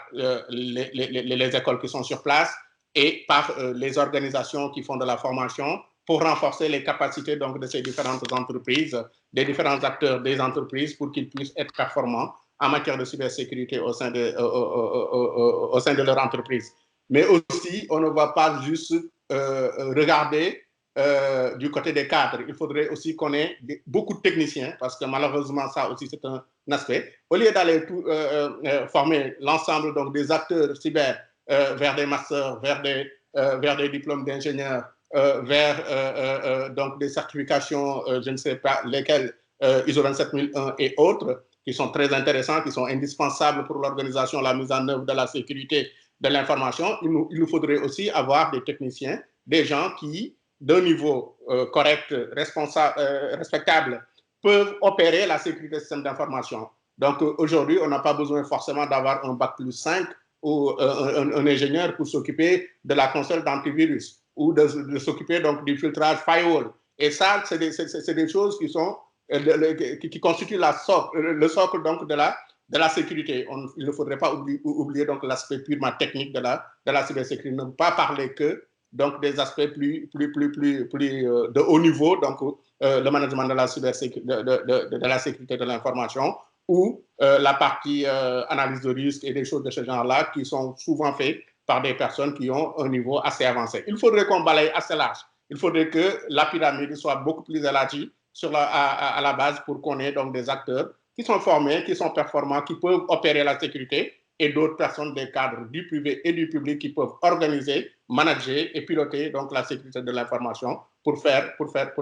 les écoles qui sont sur place et par les organisations qui font de la formation pour renforcer les capacités donc, de ces différentes entreprises, des différents acteurs des entreprises pour qu'ils puissent être performants en matière de cybersécurité au sein de leur entreprise. Mais aussi, on ne va pas juste regarder du côté des cadres. Il faudrait aussi qu'on ait beaucoup de techniciens, parce que malheureusement, ça aussi, c'est un aspect. Au lieu d'aller former l'ensemble donc, des acteurs cyber vers des masters, vers des diplômes d'ingénieurs, vers donc des certifications, je ne sais pas lesquelles, ISO 27001 et autres, qui sont très intéressants, qui sont indispensables pour l'organisation, la mise en œuvre de la sécurité de l'information. Il nous faudrait aussi avoir des techniciens, des gens qui, d'un niveau correct, respectable, peuvent opérer la sécurité des systèmes d'information. Donc aujourd'hui, on n'a pas besoin forcément d'avoir un bac plus 5 ou un ingénieur pour s'occuper de la console d'antivirus ou de s'occuper donc du filtrage firewall. Et ça, c'est des choses qui constituent le socle donc de la sécurité. Il ne faudrait pas oublier donc l'aspect purement technique de la cybersécurité. Ne pas parler que donc des aspects plus de haut niveau, donc le management de la cybersécurité, de la sécurité de l'information, ou la partie analyse de risque et des choses de ce genre-là qui sont souvent faites par des personnes qui ont un niveau assez avancé. Il faudrait qu'on balaye assez large. Il faudrait que la pyramide soit beaucoup plus élargie à la base pour qu'on ait donc des acteurs qui sont formés, qui sont performants, qui peuvent opérer la sécurité, et d'autres personnes, des cadres du privé et du public qui peuvent organiser, manager et piloter donc la sécurité de l'information pour faire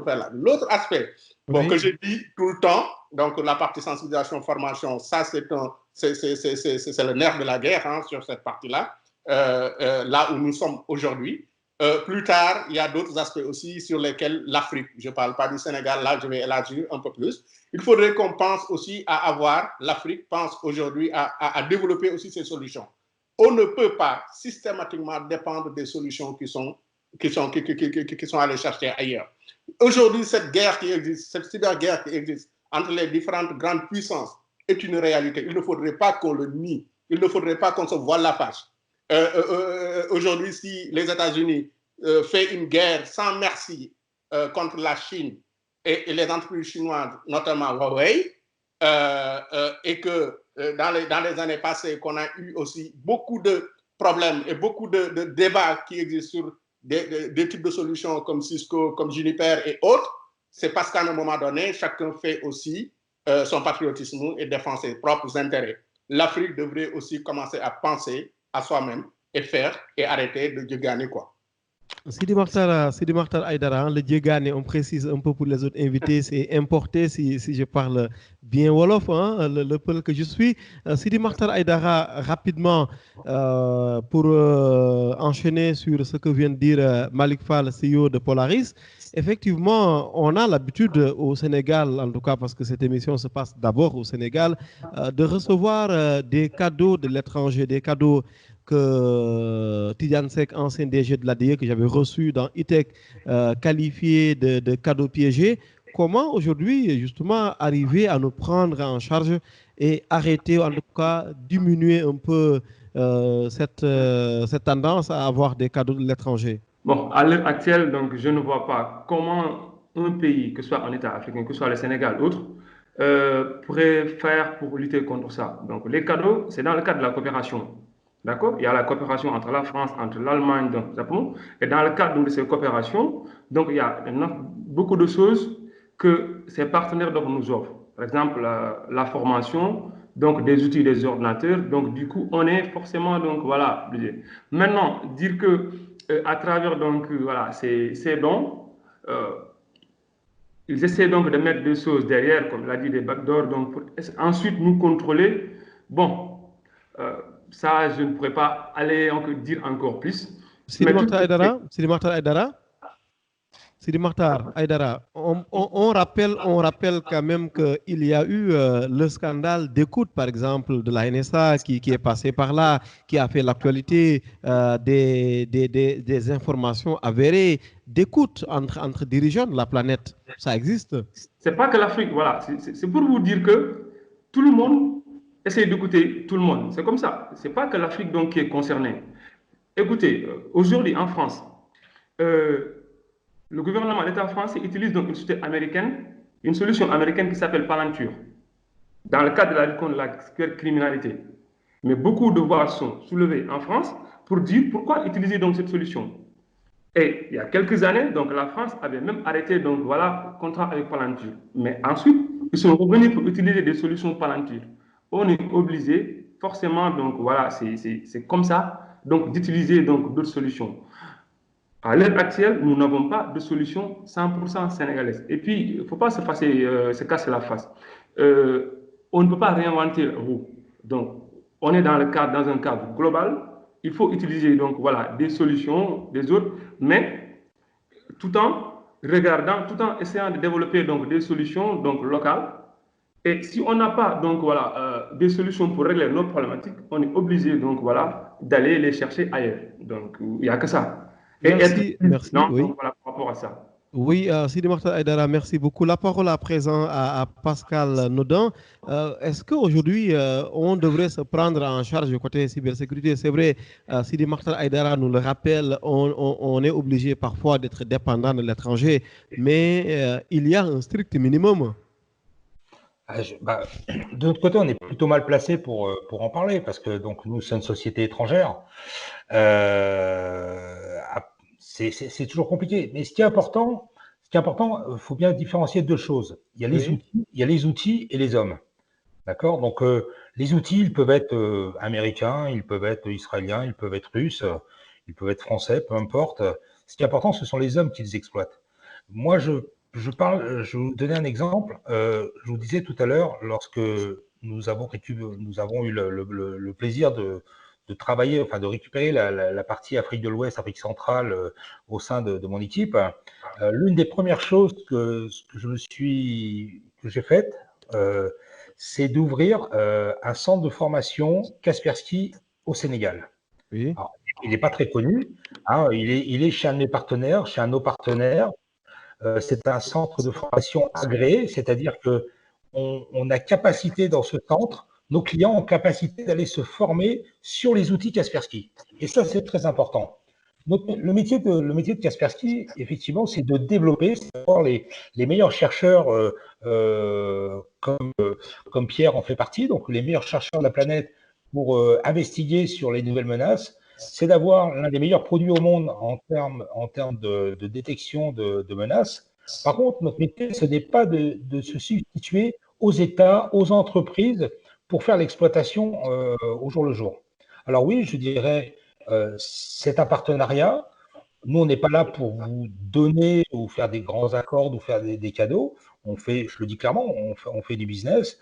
là. L'autre aspect que je dis tout le temps, donc la partie sensibilisation, formation, ça c'est le nerf de la guerre hein, sur cette partie-là, là où nous sommes aujourd'hui. Plus tard, il y a d'autres aspects aussi sur lesquels l'Afrique, je ne parle pas du Sénégal, là je vais élargir un peu plus. Il faudrait qu'on pense aussi l'Afrique pense aujourd'hui à développer aussi ces solutions. On ne peut pas systématiquement dépendre des solutions qui sont allées chercher ailleurs. Aujourd'hui, cette guerre qui existe, cette cyberguerre qui existe entre les différentes grandes puissances est une réalité. Il ne faudrait pas qu'on le nie. Il ne faudrait pas qu'on se voile la face. Aujourd'hui, si les États-Unis fait une guerre sans merci contre la Chine et les entreprises chinoises, notamment Huawei, et que dans les années passées, qu'on a eu aussi beaucoup de problèmes et beaucoup de débats qui existent sur des types de solutions comme Cisco, comme Juniper et autres, c'est parce qu'à un moment donné, chacun fait aussi son patriotisme et défend ses propres intérêts. L'Afrique devrait aussi commencer à penser à soi-même et faire et arrêter de gagner quoi. Sidi Mokhtar Aïdara, hein, le Djegane, on précise un peu pour les autres invités, c'est importé si je parle bien Wolof, hein, le peuple que je suis. Sidi Mokhtar Aïdara, rapidement, pour enchaîner sur ce que vient de dire Malik Fall, CEO de Polaris. Effectivement, on a l'habitude au Sénégal, en tout cas parce que cette émission se passe d'abord au Sénégal, de recevoir des cadeaux de l'étranger, des cadeaux que Tidiane Seck, ancien DG de l'ADIE, que j'avais reçu dans ITEC, qualifié de cadeaux piégés. Comment aujourd'hui, justement, arriver à nous prendre en charge et arrêter, en tout cas, diminuer un peu cette tendance à avoir des cadeaux de l'étranger? Bon, à l'heure actuelle, donc, je ne vois pas comment un pays, que ce soit un État africain, que ce soit le Sénégal, autre, pourrait faire pour lutter contre ça. Donc, les cadeaux, c'est dans le cadre de la coopération. D'accord? Il y a la coopération entre la France, entre l'Allemagne, donc le Japon. Et dans le cadre de ces coopérations, donc, il y a beaucoup de choses que ces partenaires donc, nous offrent. Par exemple, la formation, donc des outils, des ordinateurs. Donc, du coup, on est forcément, donc, voilà, obligé. Maintenant, dire que à travers, donc, voilà, ces dons, ils essaient donc de mettre des choses derrière, comme l'a dit, des backdoors, donc, pour ensuite nous contrôler. Bon, ça, je ne pourrais pas aller dire encore plus. Sidi Mokhtar Aïdara, on rappelle quand même qu'il y a eu le scandale d'écoute, par exemple, de la NSA qui est passé par là, qui a fait l'actualité des informations avérées d'écoute entre dirigeants de la planète. Ça existe. C'est pas que l'Afrique, voilà, c'est pour vous dire que tout le monde essaie d'écouter tout le monde. C'est comme ça. C'est pas que l'Afrique donc qui est concernée. Écoutez, aujourd'hui en France, le gouvernement de l'État français utilise donc une société américaine, une solution américaine qui s'appelle Palantir, dans le cadre de la lutte contre la criminalité. Mais beaucoup de voix sont soulevées en France pour dire pourquoi utiliser donc cette solution. Et il y a quelques années, donc la France avait même arrêté donc voilà le contrat avec Palantir. Mais ensuite, ils sont revenus pour utiliser des solutions Palantir. On est obligé forcément donc voilà c'est comme ça donc d'utiliser donc d'autres solutions. À l'heure actuelle, nous n'avons pas de solution 100% sénégalaise. Et puis, il ne faut pas se casser la face. On ne peut pas réinventer la roue. Donc, on est dans un cadre global. Il faut utiliser donc voilà des solutions des autres, mais tout en essayant de développer donc des solutions donc locales. Et si on n'a pas donc voilà des solutions pour régler nos problématiques, on est obligé donc voilà d'aller les chercher ailleurs. Donc, il n'y a que ça. Merci. Oui. Donc, voilà, par rapport à ça. Oui, Sidi Mokhtar Aïdara, merci beaucoup. La parole à présent à Pascal Nodan. Est-ce qu'aujourd'hui, on devrait se prendre en charge du côté cybersécurité? C'est vrai, Sidi Mokhtar Aïdara nous le rappelle, on est obligé parfois d'être dépendant de l'étranger, mais il y a un strict minimum. De notre côté, on est plutôt mal placé pour en parler, parce que donc, nous, c'est une société étrangère. C'est toujours compliqué. Mais ce qui est important, il faut bien différencier deux choses. Il y a les outils et les hommes. D'accord? Donc, les outils, ils peuvent être américains, ils peuvent être israéliens, ils peuvent être russes, ils peuvent être français, peu importe. Ce qui est important, ce sont les hommes qui les exploitent. Moi, je vais vous donner un exemple. Je vous disais tout à l'heure, lorsque nous avons eu le plaisir de travailler, enfin de récupérer la partie Afrique de l'Ouest, Afrique centrale au sein de mon équipe, l'une des premières choses que j'ai faites, c'est d'ouvrir un centre de formation Kaspersky au Sénégal. Oui. Alors, il n'est pas très connu, hein, il est chez un de mes partenaires, chez un de nos partenaires. C'est un centre de formation agréé, c'est-à-dire que on a capacité dans ce centre, nos clients ont capacité d'aller se former sur les outils Kaspersky. Et ça, c'est très important. Donc, le métier de Kaspersky, effectivement, c'est de développer, c'est d'avoir les meilleurs chercheurs, comme Pierre en fait partie, donc les meilleurs chercheurs de la planète pour investiguer sur les nouvelles menaces. C'est d'avoir l'un des meilleurs produits au monde en termes de détection de menaces. Par contre, notre métier, ce n'est pas de se substituer aux États, aux entreprises, pour faire l'exploitation au jour le jour. Alors oui, je dirais, c'est un partenariat. Nous, on n'est pas là pour vous donner ou faire des grands accords ou faire des cadeaux. On fait, je le dis clairement, on fait du business.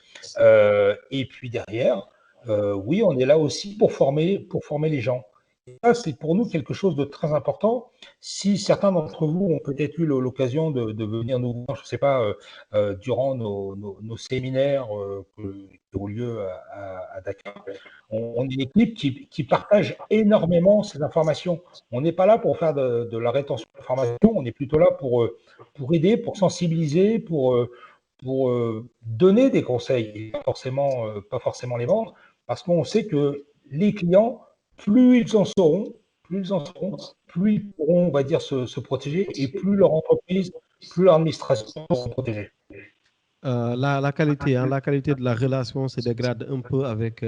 Et puis derrière, oui, on est là aussi pour former les gens. Et ça, c'est pour nous quelque chose de très important. Si certains d'entre vous ont peut-être eu l'occasion de venir nous voir, je ne sais pas, durant nos séminaires qui ont lieu à Dakar, on est une équipe qui partage énormément ces informations. On n'est pas là pour faire de la rétention d'informations, on est plutôt là pour aider, pour sensibiliser, pour donner des conseils, et pas forcément les vendre, parce qu'on sait que les clients, plus ils en sauront, plus ils pourront, on va dire, se protéger, et plus leur entreprise, plus leur administration se protéger. La qualité de la relation se dégrade un peu avec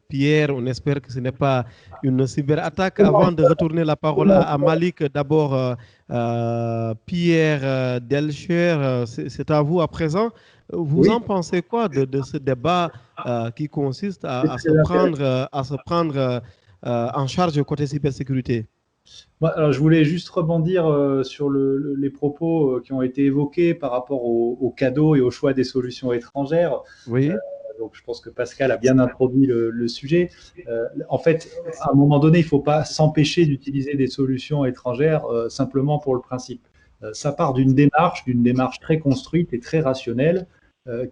Pierre. On espère que ce n'est pas une cyberattaque. Avant de retourner la parole à Malik, d'abord Pierre Delcher, c'est à vous à présent. Vous en pensez quoi de ce débat qui consiste à se prendre en charge côté cybersécurité? Alors, je voulais juste rebondir sur les propos qui ont été évoqués par rapport aux cadeaux et au choix des solutions étrangères. Oui. Donc, je pense que Pascal a bien introduit le sujet. En fait, à un moment donné, il ne faut pas s'empêcher d'utiliser des solutions étrangères simplement pour le principe. Ça part d'une démarche très construite et très rationnelle,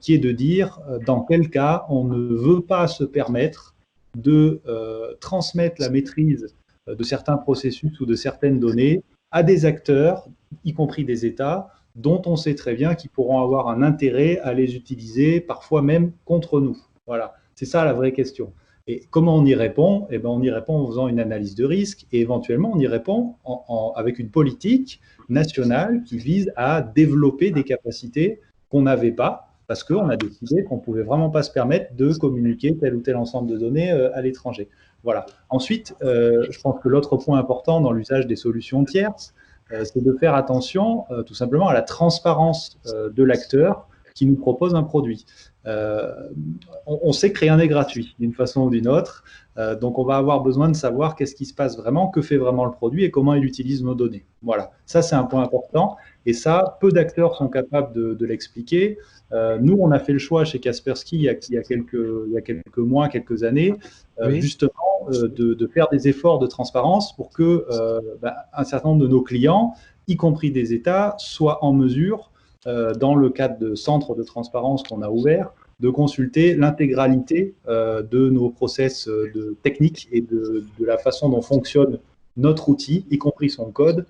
qui est de dire dans quel cas on ne veut pas se permettre de transmettre la maîtrise de certains processus ou de certaines données à des acteurs, y compris des États, dont on sait très bien qu'ils pourront avoir un intérêt à les utiliser, parfois même contre nous. Voilà, c'est ça la vraie question. Et comment on y répond? Eh bien, on y répond en faisant une analyse de risque et éventuellement on y répond avec une politique nationale qui vise à développer des capacités qu'on n'avait pas, parce qu'on a décidé qu'on ne pouvait vraiment pas se permettre de communiquer tel ou tel ensemble de données à l'étranger. Voilà. Ensuite, je pense que l'autre point important dans l'usage des solutions tierces, c'est de faire attention tout simplement à la transparence de l'acteur qui nous propose un produit. On sait que rien n'est gratuit d'une façon ou d'une autre, donc on va avoir besoin de savoir qu'est-ce qui se passe vraiment, que fait vraiment le produit et comment il utilise nos données. Voilà, ça c'est un point important et ça, peu d'acteurs sont capables de l'expliquer. Nous, on a fait le choix chez Kaspersky il y a quelques mois, quelques années, justement de faire des efforts de transparence pour que un certain nombre de nos clients, y compris des États, soient en mesure, dans le cadre de centres de transparence qu'on a ouverts, de consulter l'intégralité de nos process techniques et de la façon dont fonctionne notre outil, y compris son code,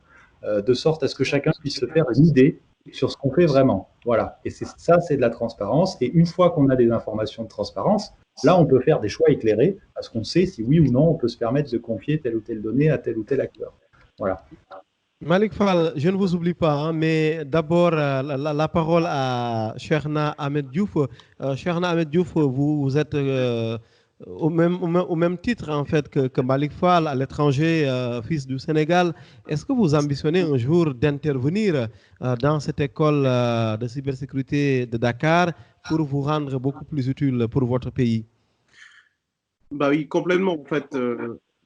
de sorte à ce que chacun puisse se faire une idée sur ce qu'on fait vraiment. Voilà. Et c'est de la transparence. Et une fois qu'on a des informations de transparence, là, on peut faire des choix éclairés parce qu'on sait si oui ou non on peut se permettre de confier telle ou telle donnée à tel ou tel acteur. Voilà. Malik Fall, je ne vous oublie pas, mais d'abord la parole à Cheikhna Ahmed Diouf. Cheikhna Ahmed Diouf, vous êtes au même titre en fait que Malik Fall à l'étranger, fils du Sénégal. Est-ce que vous ambitionnez un jour d'intervenir dans cette école de cybersécurité de Dakar pour vous rendre beaucoup plus utile pour votre pays? Bah oui, complètement. En fait,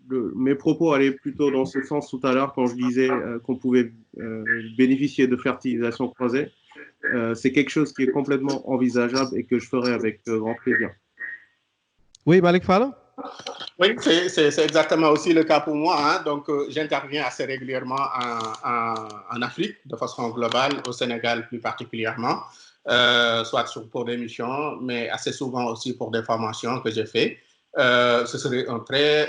mes propos allaient plutôt dans ce sens tout à l'heure quand je disais qu'on pouvait bénéficier de fertilisation croisée. C'est quelque chose qui est complètement envisageable et que je ferai avec grand plaisir. Oui, Malik Fall? Oui, c'est exactement aussi le cas pour moi. Hein. Donc, j'interviens assez régulièrement en Afrique, de façon globale, au Sénégal plus particulièrement, soit pour des missions, mais assez souvent aussi pour des formations que j'ai faites. Ce serait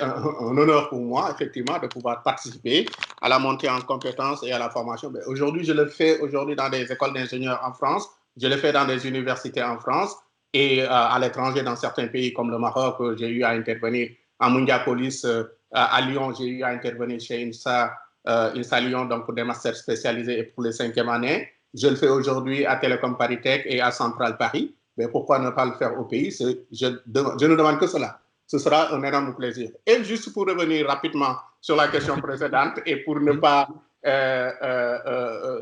un honneur pour moi, effectivement, de pouvoir participer à la montée en compétences et à la formation. Mais aujourd'hui, je le fais dans des écoles d'ingénieurs en France, je le fais dans des universités en France et à l'étranger, dans certains pays comme le Maroc, j'ai eu à intervenir à Mundiapolis, à Lyon, j'ai eu à intervenir chez INSA Lyon, donc pour des masters spécialisés et pour les 5e années. Je le fais aujourd'hui à Télécom Paris Tech et à Centrale Paris. Mais pourquoi ne pas le faire au pays? Je ne demande que cela. Ce sera un énorme plaisir. Et juste pour revenir rapidement sur la question précédente et pour ne pas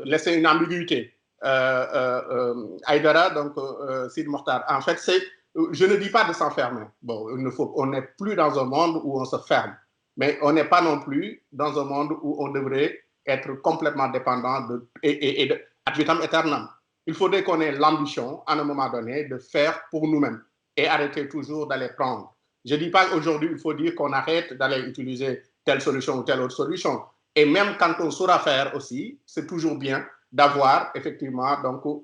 laisser une ambiguïté, Aïdara, donc Sid Mokhtar, en fait, je ne dis pas de s'enfermer. Bon, on n'est plus dans un monde où on se ferme, mais on n'est pas non plus dans un monde où on devrait être complètement dépendant et de ad vitam aeternam. Il faudrait qu'on ait l'ambition, à un moment donné, de faire pour nous-mêmes et arrêter toujours d'aller prendre. Je ne dis pas qu'aujourd'hui, il faut dire qu'on arrête d'aller utiliser telle solution ou telle autre solution. Et même quand on saura faire aussi, c'est toujours bien d'avoir effectivement donc,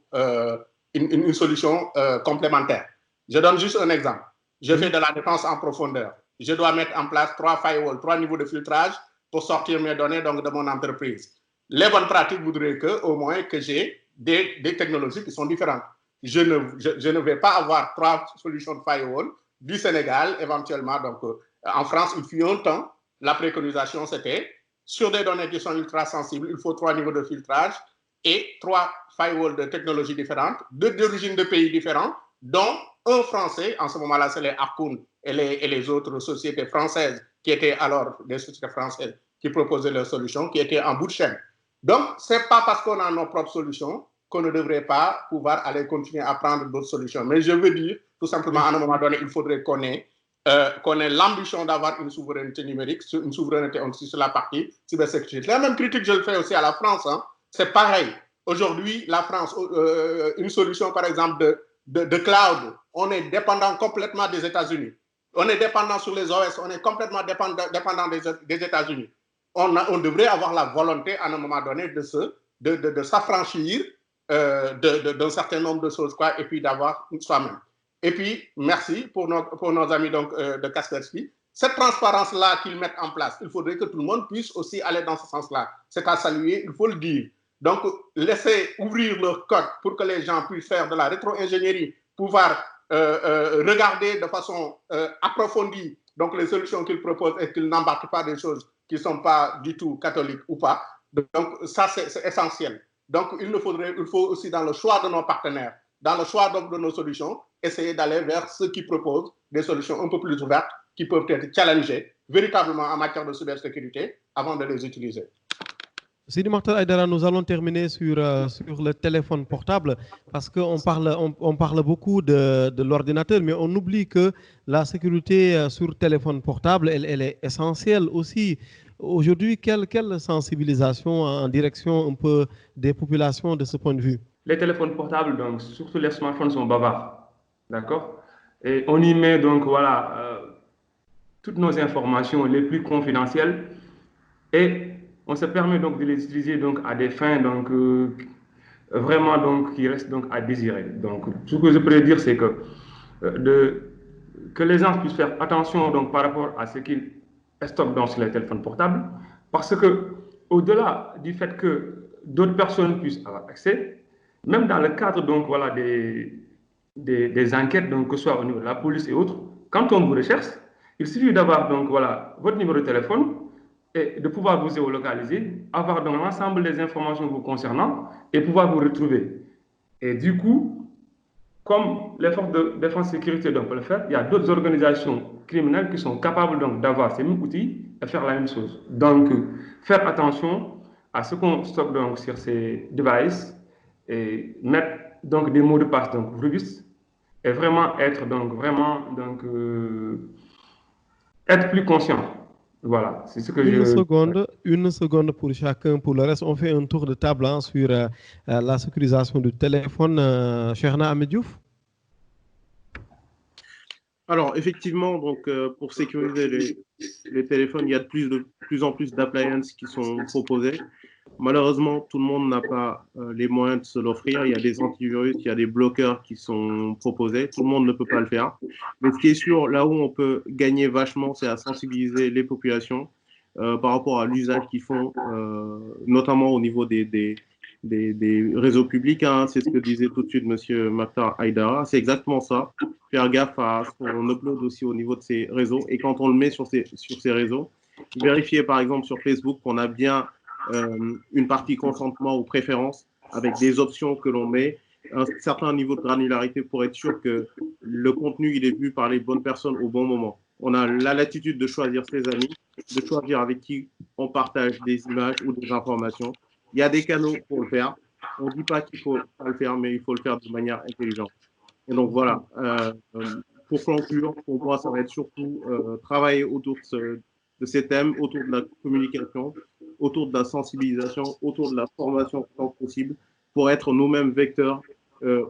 une solution complémentaire. Je donne juste un exemple. Je fais de la défense en profondeur. Je dois mettre en place 3 firewalls, 3 niveaux de filtrage pour sortir mes données donc, de mon entreprise. Les bonnes pratiques voudraient au moins que j'ai des technologies qui sont différentes. Je ne vais pas avoir 3 solutions de firewall du Sénégal, éventuellement. Donc, en France, il fut un temps, la préconisation, c'était sur des données qui sont ultra sensibles, il faut 3 niveaux de filtrage et 3 firewalls de technologies différentes, d'origine de pays différents, dont un français, en ce moment-là, c'est les Harpoon et les autres sociétés françaises qui étaient alors des sociétés françaises qui proposaient leurs solutions, qui étaient en bout de chaîne. Donc, ce n'est pas parce qu'on a nos propres solutions qu'on ne devrait pas pouvoir aller continuer à prendre d'autres solutions. Mais je veux dire, tout simplement, à un moment donné, il faudrait qu'on ait l'ambition d'avoir une souveraineté numérique, une souveraineté aussi sur la partie cybersécurité. La même critique, je le fais aussi à la France. Hein. C'est pareil. Aujourd'hui, la France, une solution, par exemple, de cloud, on est dépendant complètement des États-Unis. On est dépendant sur les OS, on est complètement dépendant des États-Unis. On devrait avoir la volonté, à un moment donné, de s'affranchir d'un certain nombre de choses, quoi, et puis d'avoir soi-même. Et puis, merci pour nos amis donc, de Kaspersky. Cette transparence-là qu'ils mettent en place, il faudrait que tout le monde puisse aussi aller dans ce sens-là. C'est à saluer, il faut le dire. Donc, laisser ouvrir leur code pour que les gens puissent faire de la rétro-ingénierie, pouvoir regarder de façon approfondie donc, les solutions qu'ils proposent et qu'ils n'embarquent pas des choses qui ne sont pas du tout catholiques ou pas. Donc, ça, c'est essentiel. Donc, il faut aussi, dans le choix de nos partenaires, dans le choix donc, de nos solutions, essayer d'aller vers ceux qui proposent des solutions un peu plus ouvertes, qui peuvent être challengées véritablement en matière de cybersécurité avant de les utiliser. Sidi Mokhtar Aïdara, nous allons terminer sur le téléphone portable parce qu'on parle beaucoup de l'ordinateur, mais on oublie que la sécurité sur téléphone portable, elle est essentielle aussi. Aujourd'hui, quelle sensibilisation en direction un peu des populations de ce point de vue? Les téléphones portables, donc surtout les smartphones, sont bavards, d'accord? Et on y met donc voilà toutes nos informations les plus confidentielles et on se permet donc de les utiliser donc à des fins donc vraiment donc qui restent donc à désirer. Donc ce que je pourrais dire c'est que les gens puissent faire attention donc par rapport à ce qu'ils stockent dans les téléphones portables, parce que au-delà du fait que d'autres personnes puissent avoir accès, même dans le cadre donc voilà des enquêtes donc que ce soit au niveau de la police et autres, quand on vous recherche, il suffit d'avoir donc voilà votre numéro de téléphone et de pouvoir vous géolocaliser, avoir donc l'ensemble des informations vous concernant et pouvoir vous retrouver. Et du coup, comme les forces de défense et sécurité donc peuvent le faire, il y a d'autres organisations criminelles qui sont capables donc d'avoir ces mêmes outils et faire la même chose. Donc, faire attention à ce qu'on stocke donc sur ces devices et mettre donc des mots de passe donc robustes et vraiment être donc être plus conscient. Voilà, c'est ce que Une seconde pour chacun. Pour le reste, on fait un tour de table sur la sécurisation du téléphone. Cheikhna Ahmed Diouf. Alors, effectivement, donc, pour sécuriser les téléphones, il y a de plus en plus d'appliances qui sont proposées. Malheureusement, tout le monde n'a pas les moyens de se l'offrir. Il y a des antivirus, il y a des bloqueurs qui sont proposés. Tout le monde ne peut pas le faire. Mais ce qui est sûr, là où on peut gagner vachement, c'est à sensibiliser les populations par rapport à l'usage qu'ils font, notamment au niveau des réseaux publics. Hein. C'est ce que disait tout de suite M. Mokhtar Aïdara. C'est exactement ça. Faire gaffe à ce qu'on upload aussi au niveau de ces réseaux. Et quand on le met sur ces réseaux, vérifier par exemple sur Facebook qu'on a bien une partie consentement ou préférence avec des options que l'on met, un certain niveau de granularité pour être sûr que le contenu il est vu par les bonnes personnes au bon moment. On a la latitude de choisir ses amis, de choisir avec qui on partage des images ou des informations. Il y a des canaux pour le faire. On ne dit pas qu'il faut pas le faire, mais il faut le faire de manière intelligente. Et donc voilà, pour conclure, pour moi, ça va être surtout travailler autour de ces thèmes, autour de la communication, autour de la sensibilisation, autour de la formation autant que possible, pour être nous-mêmes vecteurs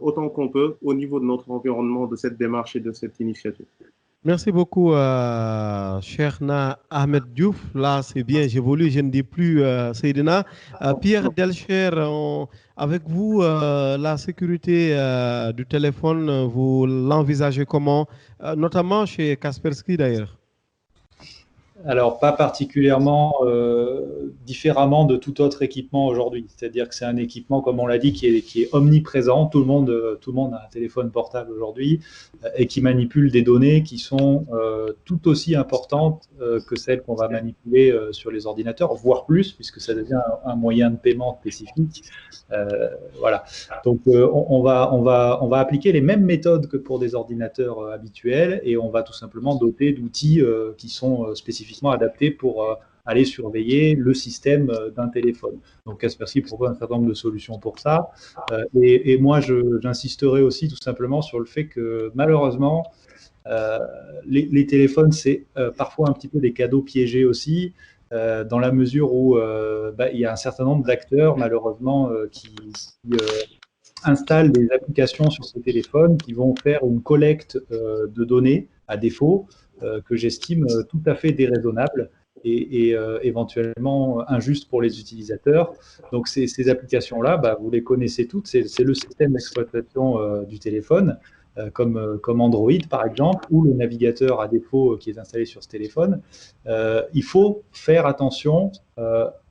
autant qu'on peut au niveau de notre environnement, de cette démarche et de cette initiative. Merci beaucoup, Cheikhna Ahmed Diouf. Là, c'est bien, j'évolue, je ne dis plus Seydina. Pierre Delcher, avec vous, la sécurité du téléphone, vous l'envisagez comment, notamment chez Kaspersky d'ailleurs? Alors, pas particulièrement différemment de tout autre équipement aujourd'hui. C'est-à-dire que c'est un équipement, comme on l'a dit, qui est omniprésent. Tout le monde a un téléphone portable aujourd'hui et qui manipule des données qui sont tout aussi importantes que celles qu'on va manipuler sur les ordinateurs, voire plus, puisque ça devient un moyen de paiement spécifique. Voilà. Donc, on va appliquer les mêmes méthodes que pour des ordinateurs habituels et on va tout simplement doter d'outils qui sont spécifiquement adaptés pour aller surveiller le système d'un téléphone. Donc Kaspersky propose un certain nombre de solutions pour ça. Et moi, j'insisterai aussi tout simplement sur le fait que malheureusement, les téléphones, c'est parfois un petit peu des cadeaux piégés aussi, dans la mesure où il y a un certain nombre d'acteurs, malheureusement, qui installent des applications sur ces téléphones qui vont faire une collecte de données à défaut, que j'estime tout à fait déraisonnable et éventuellement injuste pour les utilisateurs. Donc ces applications-là, vous les connaissez toutes, c'est le système d'exploitation du téléphone, comme Android par exemple, ou le navigateur à défaut qui est installé sur ce téléphone. Il faut faire attention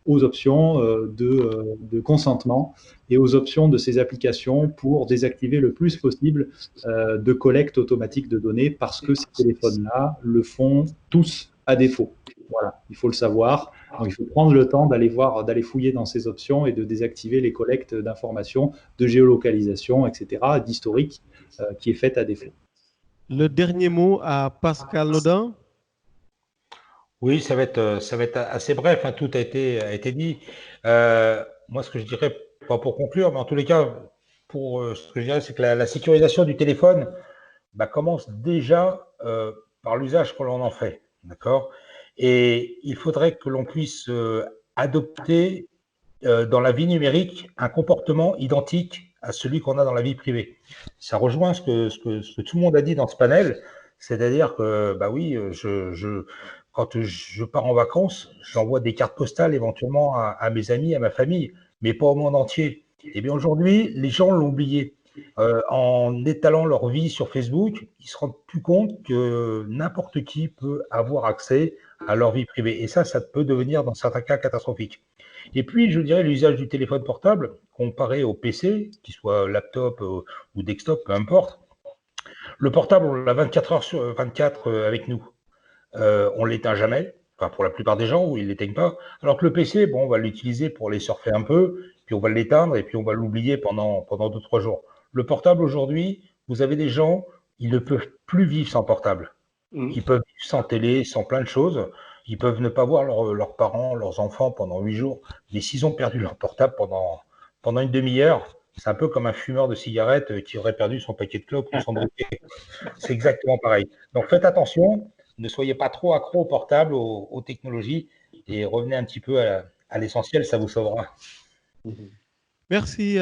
aux options de consentement et aux options de ces applications pour désactiver le plus possible de collecte automatique de données, parce que ces téléphones-là le font tous à défaut. Voilà, il faut le savoir. Donc, il faut prendre le temps d'aller fouiller dans ces options et de désactiver les collectes d'informations, de géolocalisation, etc., d'historique qui est faite à défaut. Le dernier mot à Pascal Nodin. Oui, ça va être assez bref, hein, tout a été dit. Moi, ce que je dirais, pas pour conclure, mais en tous les cas, ce que je dirais, c'est que la sécurisation du téléphone commence déjà par l'usage que l'on en fait, d'accord? Et il faudrait que l'on puisse adopter dans la vie numérique un comportement identique à celui qu'on a dans la vie privée. Ça rejoint ce que tout le monde a dit dans ce panel, c'est-à-dire que, oui, quand je pars en vacances, j'envoie des cartes postales éventuellement à mes amis, à ma famille, mais pas au monde entier. Eh bien, aujourd'hui, les gens l'ont oublié. En étalant leur vie sur Facebook, ils se rendent plus compte que n'importe qui peut avoir accès à leur vie privée. Et ça peut devenir, dans certains cas, catastrophique. Et puis, je dirais, l'usage du téléphone portable, comparé au PC, qu'il soit laptop ou desktop, peu importe. Le portable, on l'a 24 heures sur 24 avec nous. On ne l'éteint jamais, enfin pour la plupart des gens, où ils ne l'éteignent pas. Alors que le PC, on va l'utiliser pour les surfer un peu, puis on va l'éteindre et puis on va l'oublier pendant 2-3 jours. Le portable aujourd'hui, vous avez des gens, ils ne peuvent plus vivre sans portable. Ils peuvent vivre sans télé, sans plein de choses. Ils peuvent ne pas voir leurs parents, leurs enfants pendant 8 jours. Mais s'ils ont perdu leur portable pendant une demi-heure, c'est un peu comme un fumeur de cigarettes qui aurait perdu son paquet de clopes ou son briquet. C'est exactement pareil. Donc faites attention, ne soyez pas trop accro au portable, aux technologies, et revenez un petit peu à l'essentiel, ça vous sauvera. Merci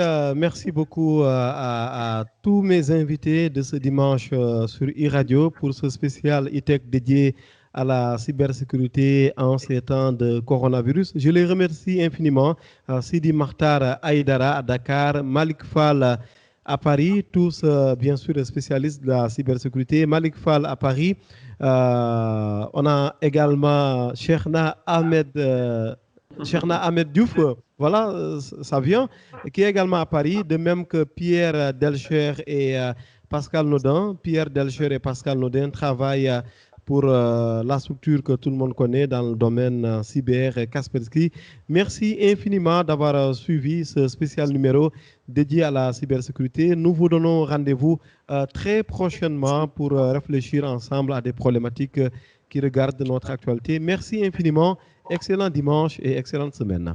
beaucoup à tous mes invités de ce dimanche sur e-Radio pour ce spécial e-tech dédié à la cybersécurité en ces temps de coronavirus. Je les remercie infiniment. Sidi Makhtar Aïdara à Dakar, Malik Fall à Paris, tous bien sûr spécialistes de la cybersécurité. Malik Fall à Paris. On a également Cheikhna Ahmed Diouf, voilà, ça vient, qui est également à Paris, de même que Pierre Delcher et Pascal Nodin. Pierre Delcher et Pascal Nodin travaillent pour la structure que tout le monde connaît dans le domaine cyber, Kaspersky. Merci infiniment d'avoir suivi ce spécial numéro dédié à la cybersécurité. Nous vous donnons rendez-vous très prochainement pour réfléchir ensemble à des problématiques qui regardent notre actualité. Merci infiniment. Excellent dimanche et excellente semaine.